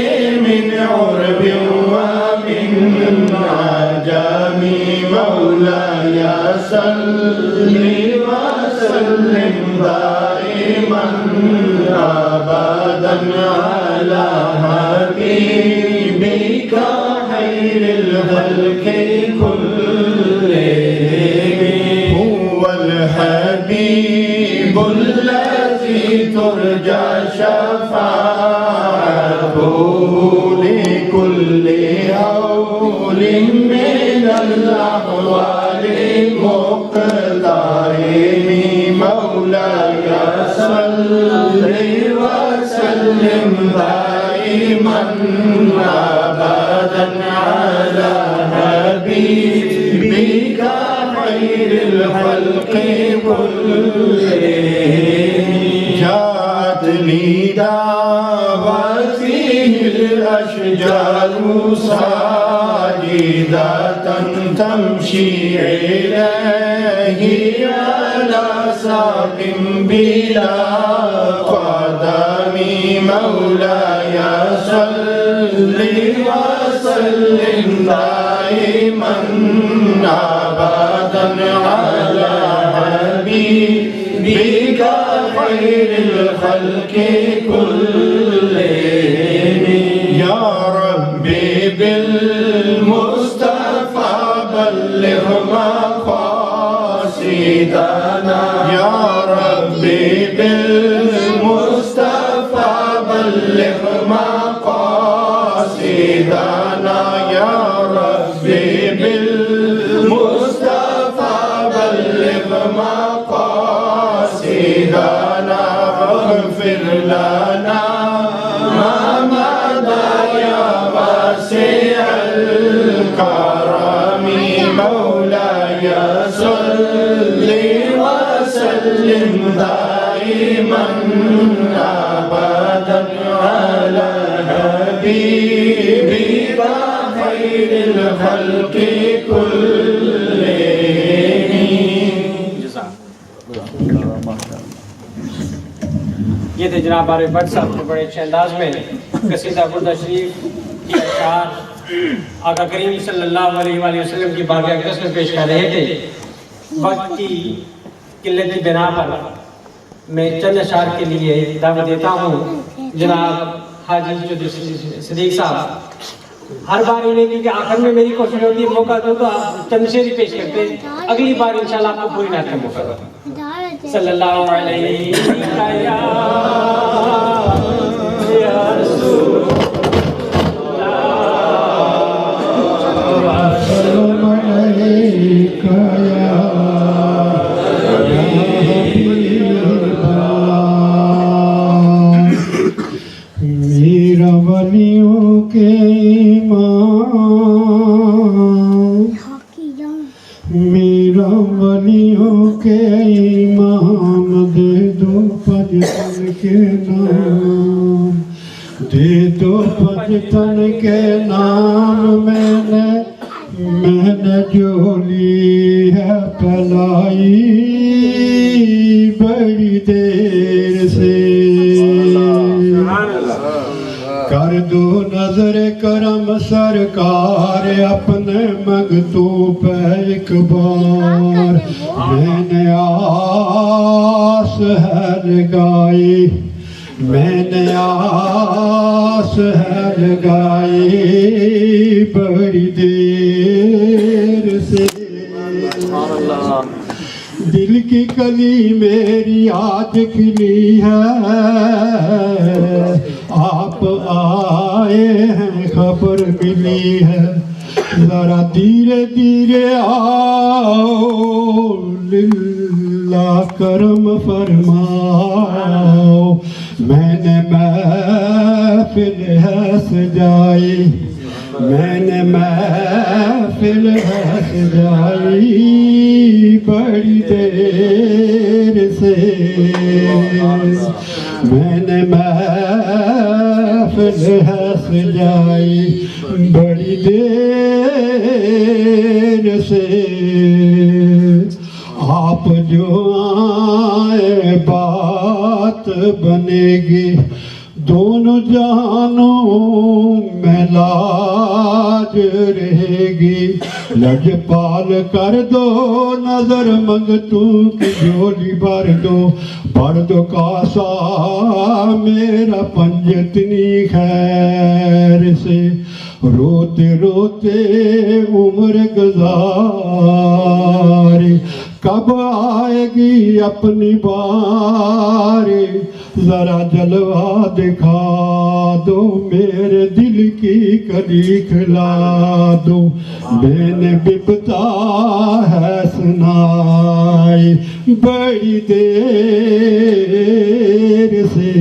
من عرب ومن عجم. مولاي صل وسلم دائما ابدا على حبيبك خير الخلق كلهم. هو الحبيب الذي ترجى شفاعته لكل هول من الأحوال مقتحم. مولاي صل وسلم دائما ابدا على حبيبك خير الخلق كلهم. جاءت لي دعوتي الأشجار ساجدة تمشي إليه على ساق بلا قدم. مولاي صل وسلم دائما ابدا على حبيبك خير الخلق كلهم. يا ربي بالمصطفى بلغ مقاصدنا. يا ربي بالمصطفى بلغ مقاصدنا. يا ربي بالمصطفى بلغ مقاصدنا. اغفر لنا ما مضى يا واسع الكرم. مولاي صل وسلم دائما ابدا على حبيبك خير الخلق یہ تھے جناب بارے بٹ صاحب نے بڑے اچھے انداز میں قصیدہ بردہ شریف کی اشعار آقا کریم صلی اللہ علیہ وآلہ وسلم کی بارگاہ اقدس میں پیش کر رہے تھے. وقت کی قلت کی بنا پر میں چند اشعار کے لیے دعوت دیتا ہوں. جناب حاجی چودھری صدیق صاحب ہر بار انہیں کی کہ آخر میں میری کوشش ہوتی ہے موقع دو تو آپ چند شعر ہی پیش کرتے ہیں. اگلی بار انشاءاللہ آپ کو پوری نعت کا موقع دو. صلی اللہ علیہ یا رسول میرا ولیوں کے امام، میرا ولیوں کے امام، دے دو پجتن کے نام، دے دو پجتن کے نام. میں نے جو لی ہے پلائی بڑی دیر سے، کر دو نظر کرم سرکار اپنے منگتوں پہ ایک بار. میں نے آس ہے لگائی، میں نے آس ہے لگائی بڑی دیر سے. دل کی کلی میری آج کھلی ہے، آپ آئے ہیں خبر ملی ہے. ذرا دھیرے دھیرے آؤ، للہ کرم فرماؤ. میں نے محفل ہے سجائی، میں نے محفل ہے سجائی بڑی دیر سے. میں نے محفل ہے سجائی بڑی دیر سے. آپ جو آئے بات بنے گی، دونوں جہانوں میں لاج رہے گی. لجپال کر دو نظر منگتوں کی جھولی بھر دو کاسا میرا پنجتنی خیر سے. روتے روتے عمر گزاری، کب آئے گی اپنی باری. ذرا جلوہ دکھا دو، میرے دل کی کلی کھلا دو. میں نے بپتا ہے سنائی بڑی دیر سے.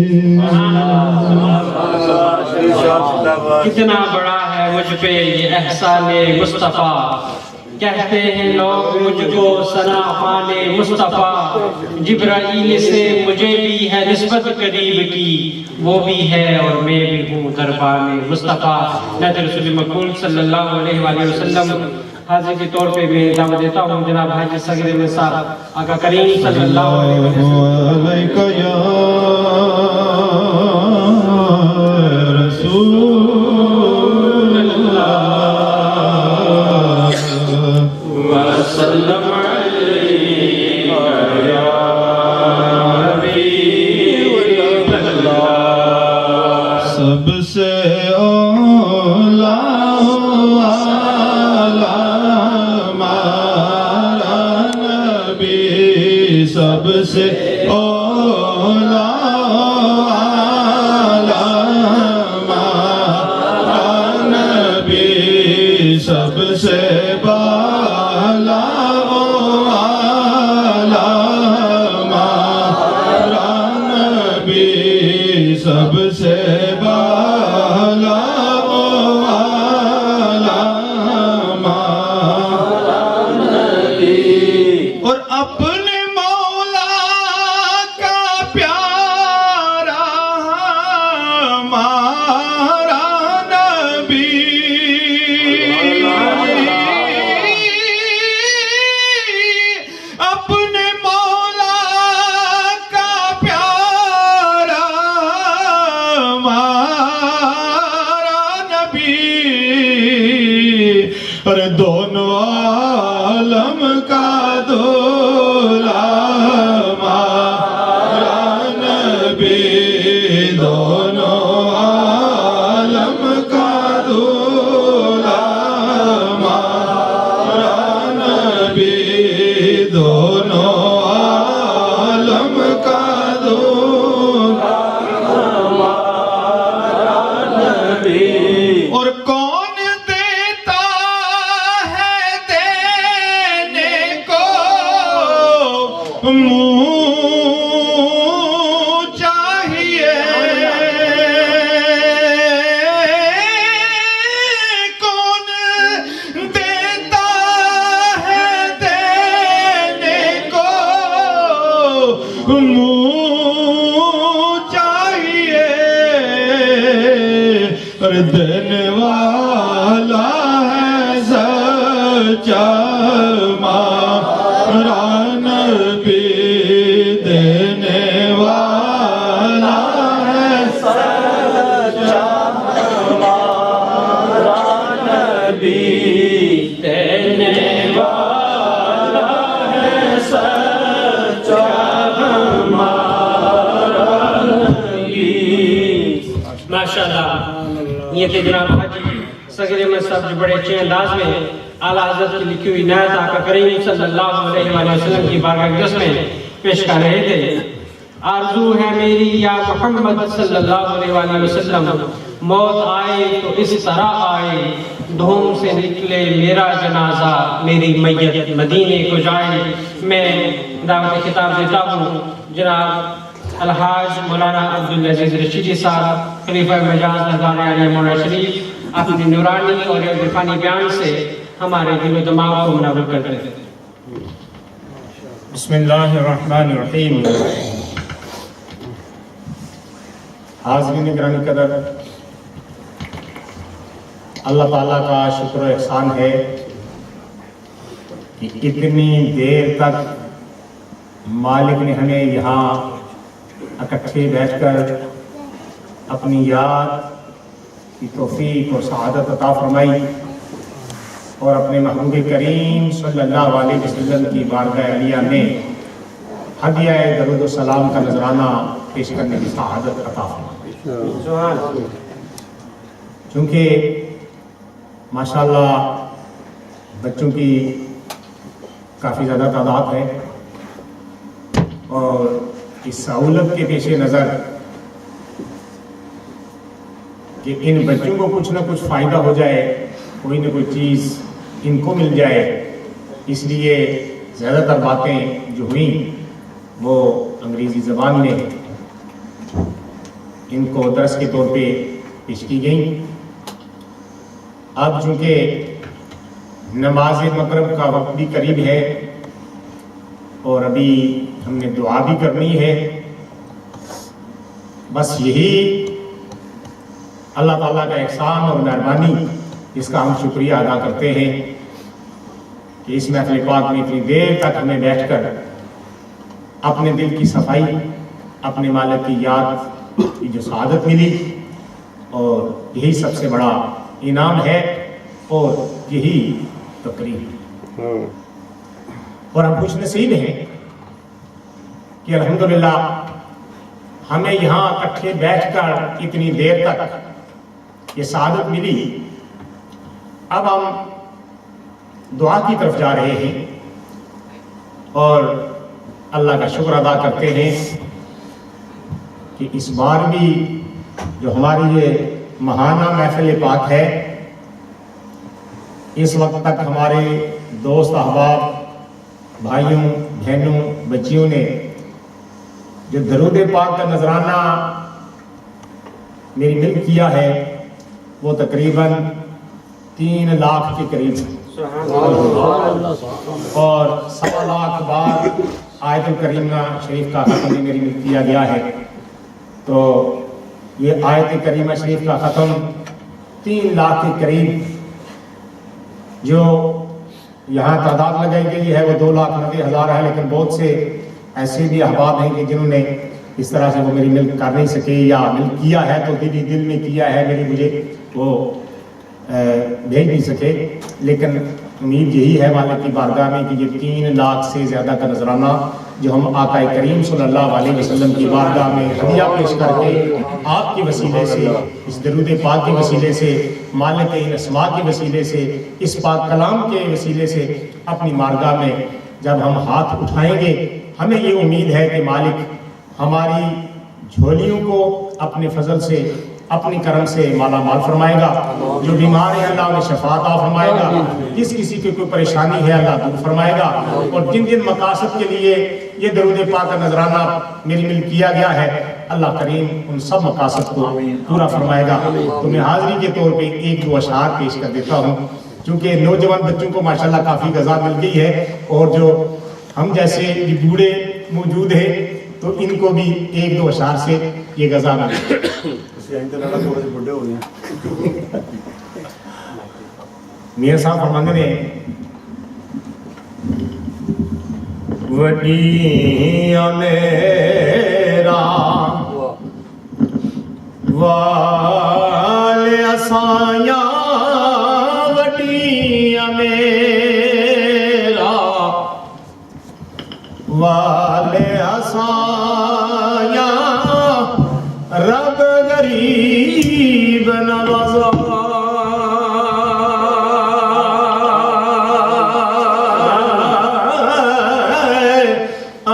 کتنا بڑا ہے مجھ پہ یہ احسان مصطفیٰ، کہتے ہیں لوگ مجھ کو ثنا خوان مصطفیٰ. جبرائیل سے مجھے بھی ہے نسبت قریب کی، وہ بھی ہے اور میں بھی ہوں دربار مصطفیٰ. نعت رسول مقبول صلی اللہ علیہ وآلہ وسلم. حاضر کے طور پہ میں دعوت دیتا ہوں جناب حاجی صغیر نثار آقا کریم صلی اللہ علیہ وسلم. رسول اللہ وسلم علیہ یا حبیب اللہ. سب سے اولا ہمارا نبی، سب سے اولا سب سے بالا ہمارا نبی، سب سے بالا ہمارا نبی. اور اپنے مولا کا پیارا ہمارا ارے دونوں عالم کا دولا ہمارا نبی، دونوں عالم کا دولا ہمارا نبی، دونوں عالم کا دولا ہمارا نبی۔ اور کون دیتا ہے دینے کو منہ چاہیے، کون دیتا ہے دینے کو منہ چاہیے، اور دینے والا ہے سچا ہمارا نبی، دینے والا ہے سچا ہمارا نبی، دینے والا ہے سچا ہمارا نبی۔ ماشاءاللہ، یہ تھے جناب حاجی صغیر احمد صاحب جو بڑے اچھے انداز میں اعلیٰ حضرت کی لکھی ہوئی نعت آقا کریم صلی اللہ علیہ وآلہ وسلم کی بارگاہ اقدس میں پیش کر رہے تھے۔ آرزو ہے میری یا محمد صلی اللہ علیہ وآلہ وسلم، موت آئے تو اس طرح آئے، دھوم سے نکلے میرا جنازہ، میری میت مدینے کو جائے۔ میں دعوت خطاب دیتا ہوں جناب الحاج مولانا عبدالعزیز رشیدی صاحب، خلیفہ مجاز دربار عالیہ مولانا شریف، اپنی نورانی اور عرفانی بیان سے ہمارے دل و دماغ کو منور کرتے ہیں۔ بسم اللہ الرحمن الرحیم۔ حاضرین گرامی قدر، اللہ تعالیٰ کا شکر و احسان ہے کہ اتنی دیر تک مالک نے ہمیں یہاں اکٹھے بیٹھ کر اپنی یاد کی توفیق اور سعادت عطا فرمائی، اور اپنے محبوب کریم صلی اللہ علیہ وسلم کی بارگاہ عالیہ میں ہدیہ درود و سلام کا نذرانہ پیش کرنے کی سعادت عطا فرمائی۔ چونکہ ماشاءاللہ بچوں کی کافی زیادہ تعداد ہے، اور اس سہولت کے پیش نظر کہ ان بچوں کو کچھ نہ کچھ فائدہ ہو جائے، کوئی نہ کوئی چیز ان کو مل جائے، اس لیے زیادہ تر باتیں جو ہوئیں وہ انگریزی زبان میں ان کو درس کے طور پہ پیش کی گئیں۔ اب چونکہ نماز مغرب کا وقت بھی قریب ہے اور ابھی ہم نے دعا بھی کرنی ہے، بس یہی اللہ تعالیٰ کا احسان اور مہربانی، اس کا ہم شکریہ ادا کرتے ہیں کہ اس محفل پاک میں اتنی دیر تک ہمیں بیٹھ کر اپنے دل کی صفائی، اپنے مالک کی یاد کی جو سعادت ملی، اور یہی سب سے بڑا انعام ہے اور یہی تقریب، اور ہم خوش نصیب ہیں کہ الحمدللہ ہمیں یہاں اکٹھے بیٹھ کر اتنی دیر تک یہ سعادت ملی۔ اب ہم دعا کی طرف جا رہے ہیں اور اللہ کا شکر ادا کرتے ہیں کہ اس بار بھی جو ہماری یہ ماہانہ محفل پاک ہے، اس وقت تک ہمارے دوست احباب، بھائیوں بہنوں بچیوں نے جو درود پاک کا نذرانہ میری مل کیا ہے وہ تقریباً 3 لاکھ کے قریب ہے، اور 1.25 لاکھ بار آیت الکریمہ شریف کا ختم میری مل کیا گیا ہے۔ تو یہ آیت کریمہ شریف کا ختم 3 لاکھ کے قریب جو یہاں تعداد لگائی گئی ہے وہ 2,90,000 ہے، لیکن بہت سے ایسے بھی احباب ہیں کہ جنہوں نے اس طرح سے وہ میری مل کر نہیں سکے، یا مل کیا ہے تو دل میں کیا ہے، مجھے وہ بھیج نہیں سکے، لیکن امید یہی ہے مالک کی بارگاہ میں کہ یہ 3 لاکھ سے زیادہ کا نذرانہ جو ہم آقا کریم صلی اللہ علیہ وسلم کی بارگاہ میں ہدیہ پیش کر کے آپ کے وسیلے سے، اس درود پاک کے وسیلے سے، مالک ان اسماء کے وسیلے سے، اس پاک کلام کے وسیلے سے اپنی بارگاہ میں جب ہم ہاتھ اٹھائیں گے، ہمیں یہ امید ہے کہ مالک ہماری جھولیوں کو اپنے فضل سے، اپنی کرم سے مالا مال فرمائے گا، جو بیمار ہے اللہ انہیں شفا عطا فرمائے گا، جس کسی کی کوئی پریشانی ہے اللہ دور فرمائے گا، اور جن جن مقاصد کے لیے یہ درود پاک کا نذرانہ میری مل کیا گیا ہے اللہ کریم ان سب مقاصد کو پورا فرمائے گا۔ تو میں حاضری کے طور پہ 1-2 اشعار پیش کر دیتا ہوں، چونکہ نوجوان بچوں کو ماشاءاللہ کافی غذا مل گئی ہے، اور جو ہم جیسے بوڑھے موجود ہیں تو ان کو بھی 1-2 اشعار سے یہ غذا مل گئی۔ میاں صاحب فرماندے نے وڈیاں میرا والے اسایاں وڈیاں میرا والے اسایاں رب غریب نوازا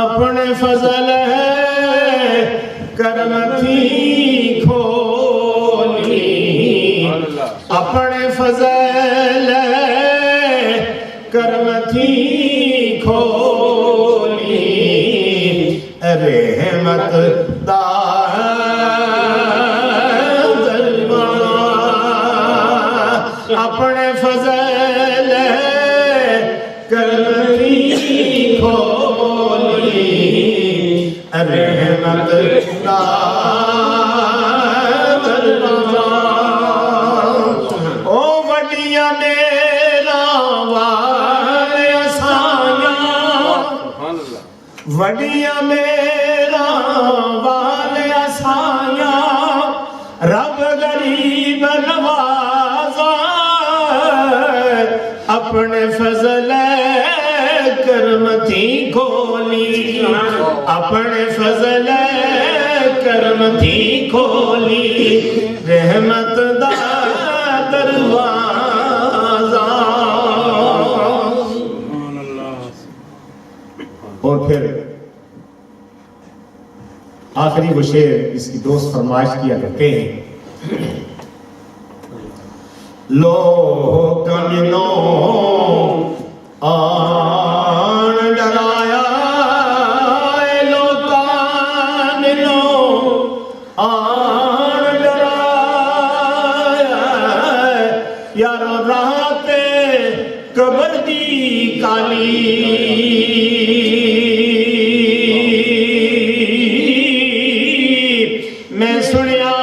اپنے فضل کرم تھی کھولی، اپنے فضل کرم تھی کھولی، رحمت اپنے فضل کرمی کھولی، رحمت او وڈیاں میرا والے اسایاں، وڈیاں میرا والے اسایاں رب غریب نوازا، اپنے فضل کرم تھی کھولی، اپنے فضل کرم تھی کھولی، رحمت دا دروازہ۔ اور پھر آخری وہ شعر اس کی دوست فرمائش کیا کرتے ہیں، لو کمنو آن ڈرایا، لو کمنو آن ڈرایا، یارو راہ تے قبر دی کالی، میں سنیا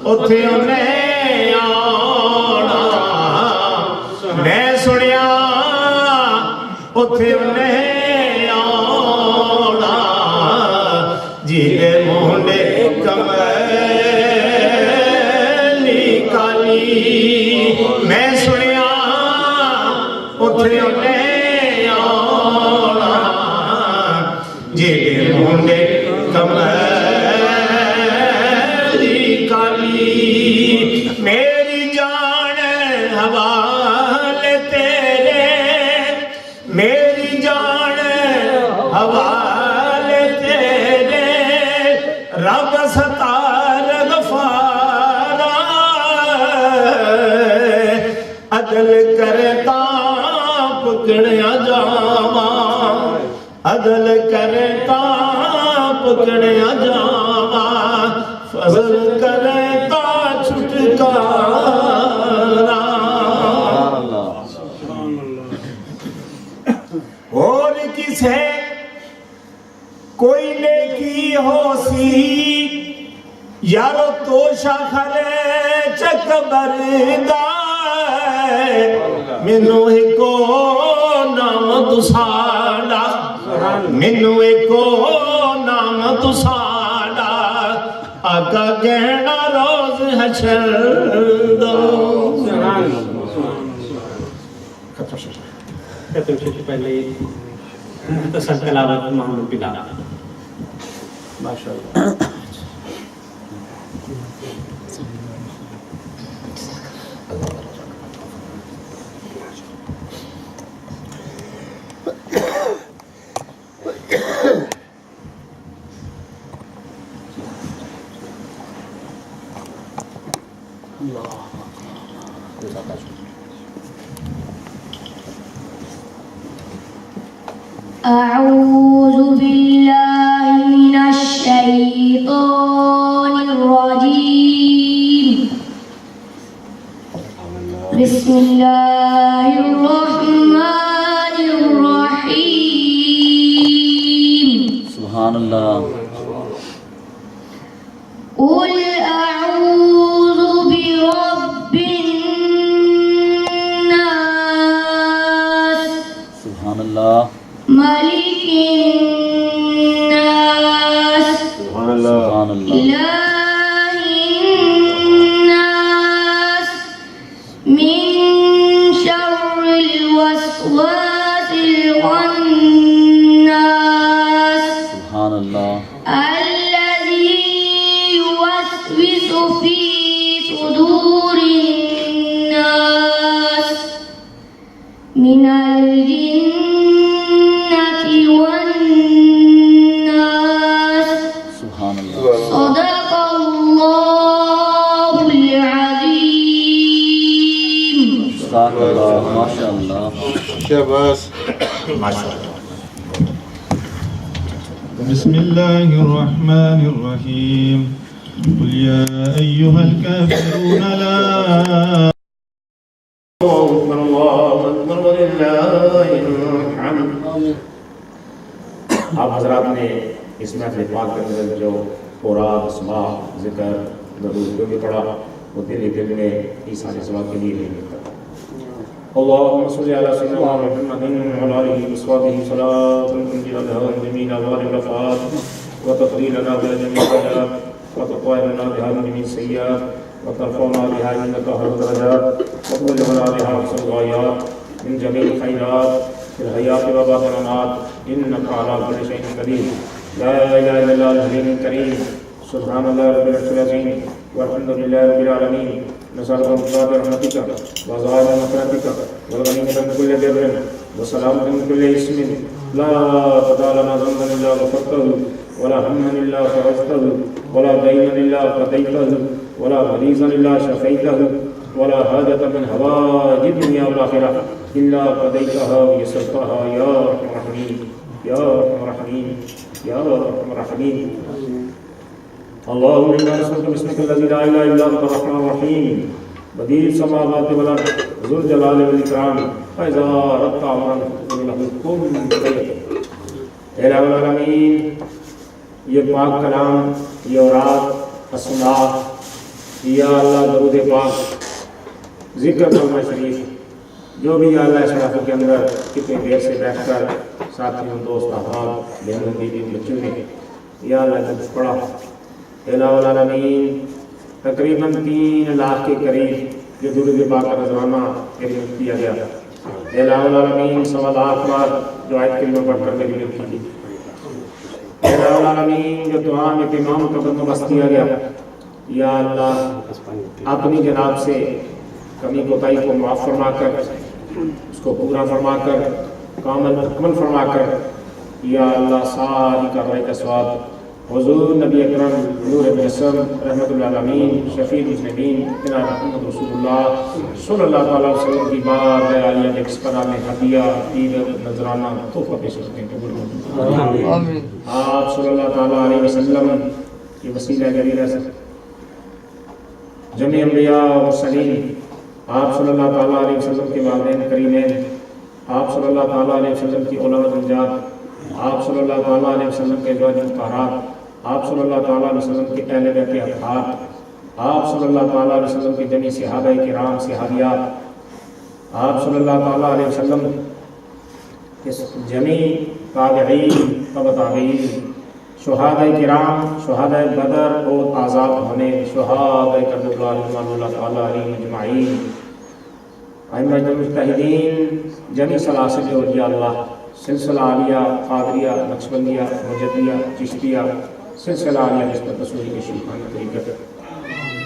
اتھے انہیں میں سنیا اتھے انہیں آنا، جیلے مونڈے کملی کالی، میں سنیا اتھے انہیں آنا، جیلے مونڈے کملی کالی، میری جان حوالے تیرے، میری جان حوالے تیرے، رب ستار غفارا، عدل کرتا پکڑیا جاواں، عدل کرتا پکڑیا جاواں، فضل کرتا چھٹکارا۔ اور کسے کوئی نیکی ہو سی، یارو تو شاخرے چکبر دائے، مینو ایکو نام تساڑا، مینو ایکو نام تساڑا، آقا گہنا روز حشر دو پہلے مختصر تلاوت محمد بلال أعوذ بالله من الشيطان الرجيم بسم الله الرحمن الرحيم سبحان اللہ قل أعوذ برب الناس سبحان اللہ ملك الناس سبحان اللہ إله الناس من شر الوسواس الخناس سبحان اللہ الذي يوسوس في صدور الناس من الجنة والناس سبحان اللہ صدق الله العظيم جزاک اللہ ماشاء اللہ شاباش بسم الله الرحمن الرحيم قل يا أيها الكافرون لا اللہ اکبر وللہ الحمد. آپ حضرات نے اس محفل پاک کے اندر جو اوراد اسماء ذکر درود جو بھی پڑھا وہ دل ہی دل میں عیسیٰ علیہ السلام کے لیے نہیں ملتا. اللهم صل على سيدنا محمد وعلى آله وصحبه صلاة تنجينا بها من جميع الأموال والآفات وتطهيرنا بها جميع الحاجات وتطهرنا بها من جميع السيئات وترفعنا بها عندك أعلى الدرجات وتبلغنا بها أقصى الغايات من جميع الخيرات في الحياة وبعد الممات إنك على كل شيء قدير. لا إله إلا الله الحليم الكريم سبحان الله رب العرش العظيم والحمد لله رب العالمين. نسألك من فضل رحمتك وزوال مغفرتك والغنيمة من كل بر وسلامة من كل اسم لا تدع لنا ذنبا إلا غفرته ولا هما إلا فرجته ولا دينا إلا قضيته ولا مريضا إلا شفيته ولا حاجة من هوائج الدنيا والآخرة إلا قضيتها ويسرتها يا أرحم الراحمين يا أرحم الراحمين يا أرحم الراحمين. اللهم إنا نسألك باسمك الذي لا إله إلا أنت الرحمن الرحيم بديع السماوات والأرض ذو الجلال والإكرام فإذا أردت أمرا فقل له كن فيكون. اے رب العالمین یہ پاک کلام یہ اوراد اسماء یا اللہ درود پاک ذکر کلمہ شریف جو بھی یا اللہ اس محفل کے اندر کتنے دیر سے بیٹھ کر ساتھیوں دوست احباب بہنوں بیوی بچوں نے یا اللہ جب پڑھا الہ العالمین تقریباً 3 لاکھ کے قریب جو درود پاک کا نذرانہ ایک کیا گیا. الہ العالمین 1.25 لاکھ بار جو آیت کریمہ پڑھ کر میری نیت کی. الہ العالمین جو دعا میں امام کا بندوبست کیا گیا یا اللہ اپنی جناب سے کمی کوتاہی کو معاف فرما کر اس کو پورا فرما کر کامل مکمل فرما کر یا اللہ ساری کارروائی کا ثواب حضور نبی اکرم نور مجسم رحمت العالمین شفیع المذنبین جناب محمد رسول اللہ صلی اللہ تعالیٰ علیہ وسلم کی بارگاہ عالیہ کے اسپنا میں ہدیہ عید نذرانہ تحفہ پیش کرتے ہیں. آپ صلی اللہ تعالیٰ علیہ وسلم کی وسیلہ جلیلہ سے جميع انبیاء و مرسلین آپ صلی اللہ تعالیٰ علیہ وسلم کے والدین کریمین آپ صلی اللہ تعالیٰ علیہ وسلم کی اولاد انجاد آپ صلی اللہ تعالیٰ علیہ وسلم کے ازواج مطہرات آپ صلی اللہ تعالیٰ علیہ وسلم کے اہل بیت اطہار آپ صلی اللہ تعالیٰ علیہ وسلم کی جمیع صحابہ کرام صحابیات آپ صلی اللہ تعالیٰ علیہ وسلم کے جمیع تابعین و تابعین شہدائے کرام، شہدائے بدر اور آزاد ہونے، شہدائے کربلا رضوان اللہ تعالیٰ علیہم اجمعین، ائمۃ المجتہدین، جمی سلاسل اولیاء اللہ، سلسلہ عالیہ، قادریہ، نقشبندیہ، مجدیہ، چشتیہ، سلسلہ عالیہ نسبت رسول کی شیخانہ طریقت،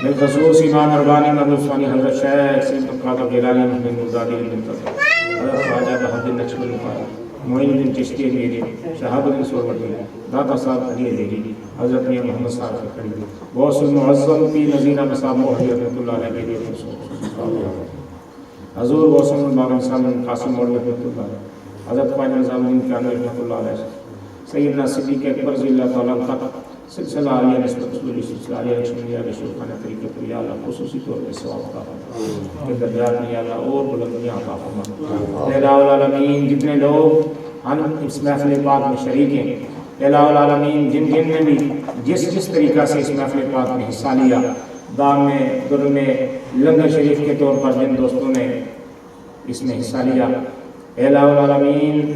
بالخصوص امام ربانی محمود ثانی حضرت شیخ سید القادر گیلانی محمد مزدادی منتظر، حضرت خواجہ بہاؤالدین نقشبندی معین الدین چشتی میری، شہاب الدین سہروردی، داتا صاحب علی علیہ، حضرت میاں محمد صاحب کھڑی، غوث المعظم پی نذیرہ نصاب موحی رحمۃ اللہ علیہ کے حضور غوث المعظم صاحب قاسم موڑی رحمۃ اللہ علیہ، حضرت خواجہ نظام الدین کامل رحمۃ اللہ علیہ، سیدنا صدیق اکبر رضی اللہ تعالیٰ عنہ، سلسلہ عالیہ نسبت رسول سلسلہ عالیہ نقشبندیہ کے شیخانہ طریقت کو یا اللہ خصوصی طور پہ ثواب عطا فرما، کہ درجات میں یا اللہ اور بلندیاں عطا فرما۔ اے الہ العالمین، جتنے لوگ ہم اس محفل پاک میں شریک ہیں، اے الہ العالمین، جن جن نے بھی جس طریقہ سے اس محفل پاک میں حصہ لیا، دام میں، در میں، لنگر شریف کے طور پر جن دوستوں نے اس میں حصہ لیا، اے الہ العالمین،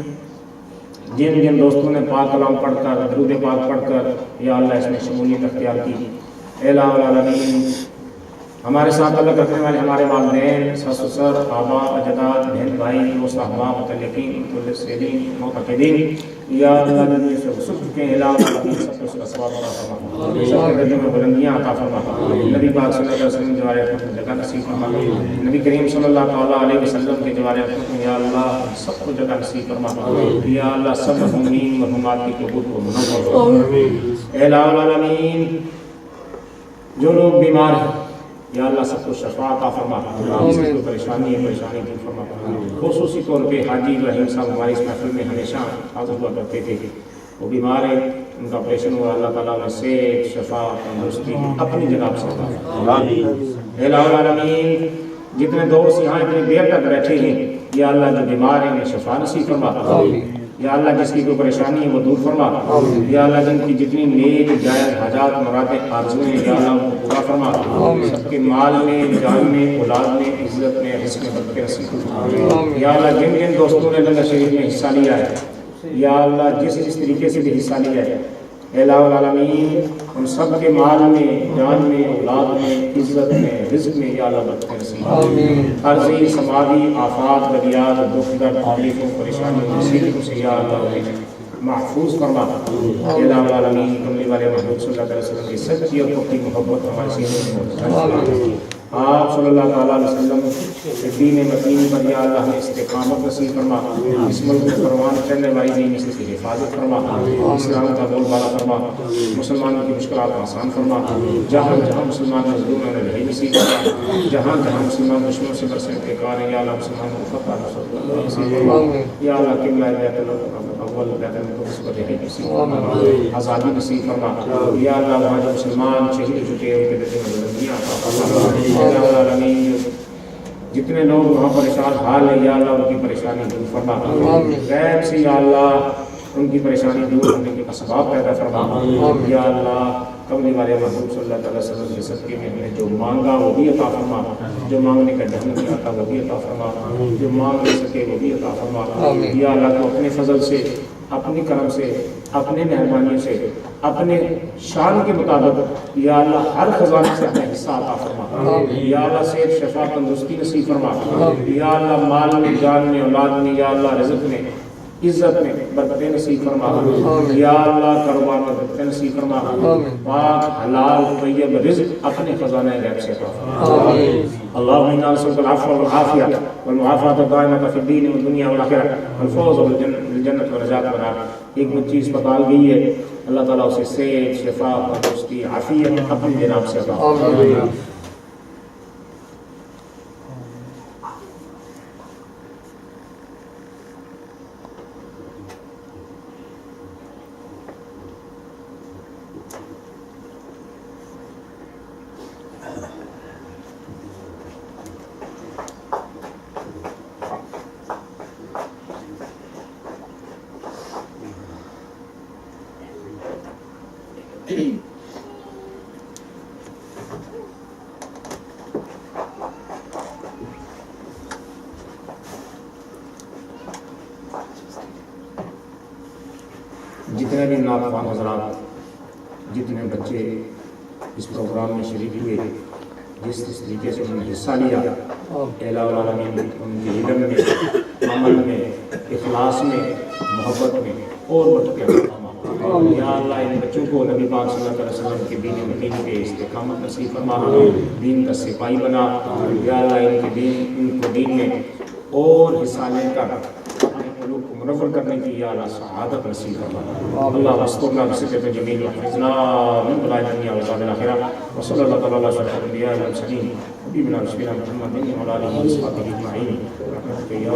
جن جن دوستوں نے پاک کلام پڑھ کر، درود پاک پڑھ کر یا اللہ اس میں شمولیت اختیار کی، اے الہ العالمین، ہمارے ساتھ تعلق رکھنے والے ہمارے والدین، سس سسر، آبا، اجداد، بہن بھائی، دوست احباب، متعلقین، کل سیدین، معتقدین، یا اللہ جن سے وصف کے الہ العالمین سب کو اس کا ثواب عطا فرما، سب کے درجوں میں بلندیاں عطا فرما، نبی پاک صلی اللہ علیہ وسلم کے جوار رحمت میں جگہ نصیب فرما، نبی کریم صلی اللہ تعالیٰ علیہ وسلم کے جوار رحمت میں یا اللہ سب کو جگہ نصیب فرما، یا اللہ سب محمین مرحومات کی قبول کو منور فرما، اے الہ العالمین، جو لوگ بیمار ہیں یا اللہ سب کو شفا عطا فرما، جس کو پریشانی ہے پریشانی دور فرما، خصوصی طور پہ حاجی ابراہیم صاحب ہماری اس محفل میں ہمیشہ حاضر ہوا کرتے تھے، وہ بیمار ہے، ان کا آپریشن ہوا، اللہ تعالیٰ نے صحت، شفا، تندرستی اپنی جناب سے عطا، اے الہ العالمین، جتنے دوست یہاں اتنی دیر تک بیٹھے ہیں یا اللہ جو بیمار ہیں انہیں شفا نصیب فرما، یا اللہ جس کی کوئی پریشانی ہے وہ دور فرما، یا اللہ جن کی جتنی نیک جائز حاجات مرادیں آرزویں ہیں یا اللہ ان کو پورا فرما، سب کے مال میں، جان میں، اولاد میں، عزت میں، رزق میں برکت نصیب فرما، یا اللہ جن جن دوستوں نے لنگر شریف میں حصہ لیا ہے یا اللہ جس طریقے سے بھی حصہ لیا ہے، اے الہ العالمین، ان سب کے مال میں، جان میں، اولاد میں، عزت میں، رزق میں یا اللہ برکت نصیب، عرضی سماوی آفات، بلیات، دکھ درد، تکلیفوں، پریشانیوں، مصیبتوں سے یا اللہ انہیں محفوظ فرما، اے الہ العالمین، کملی والے محمود صلی اللہ علیہ وسلم کی سچی اور پکی محبت ہمارے سینوں میں ہو، آپ صلی اللہ تعالیٰ علیہ وسلم دین متین پر یا اللہ ہمیں استقامت نصیب فرما، اس ملک میں پروان چلنے والی دین اس کی حفاظت فرما، اسلام کا بول بالا فرما، مسلمانوں کی مشکلات آسان فرما، جہاں جہاں مسلمان مظلوم ہیں انہیں رہائی نصیب فرما، جہاں جہاں مسلمان دشمنوں سے برسے انتقال ہے یا اللہ مسلمانوں کو فتح نصیب فرما، یا اللہ قبلہ بیت الاول بیت المقدس پر رہائی نصیب فرما، آزادی نصیب فرما، یا اللہ وہاں جو مسلمان شہید ہو چکے ہیں ان کے درجے میں بلندیاں عطا فرما، یا اللہ العالمین، جتنے لوگ وہاں پریشان حال ہیں یا اللہ ان کی پریشانی دور فرما، غیب سے یا اللہ ان کی پریشانی دور ہونے کے اسباب پیدا فرما، یا اللہ کملی والے محبوب صلی اللہ علیہ وسلم کے صدقے میں ہم نے جو مانگا وہ بھی عطا فرما، جو مانگنے کا ڈھنگ نہیں آتا وہ بھی عطا فرما، جو مانگ نہیں سکے وہ بھی عطا فرما، یا اللہ تو اپنے فضل سے، اپنی کرم سے، اپنے مہربانی سے، اپنے شان کے مطابق یا اللہ ہر خزانے سے اپنا حصہ عطا فرما، یا اللہ صحت، شفا، تندرستی نصیب فرما، یا اللہ مال میں، جان میں، اولاد میں، یا اللہ رزق میں، عزت میں برکتیں نصیب فرما، یا اللہ کاروبار میں برکتیں نصیب فرما، پاک حلال طیب رزق اپنے خزانہ غیب سے عطا فرما، اللهم انا نسألك العفو والعافية والمعافاة الدائمة في الدين والدنيا والآخرة والفوز بالجنة والنجاة من النار۔ ایک بچی اسپتال گئی ہے، اللہ تعالیٰ اسے صحت، شفا، تندرستی، عافیت اپنی جناب سے عطا فرما۔ جتنے بھی ناخوان حضرات جتنے بچے اس پروگرام میں شریک ہوئے، جس طریقے سے انہوں نے حصہ لیا، الہ العالمین ان کے علم میں، عمل میں، اخلاص میں، محبت میں اور بڑھ کے یا اللہ ان بچوں کو نبی پاک صلی اللہ علیہ وسلم کے دین متین پہ استقامت نصیب فرما، دین کا سپاہی بنا، یا اللہ ان کو دین میں اور حصہ لے کر اپنے قلوب کو منور کرنے کی یا اللہ سعادت نصیب فرما۔ اللہ استرنا بستر جمیل وحفظنا من بلاء الدنیا وعذاب الآخرہ، وصلی اللہ تعالی علی اشرف الانبیاء والمرسلین حبیبنا رسولنا محمد وعلی آلہ وصحبہ اجمعین برحمتک یا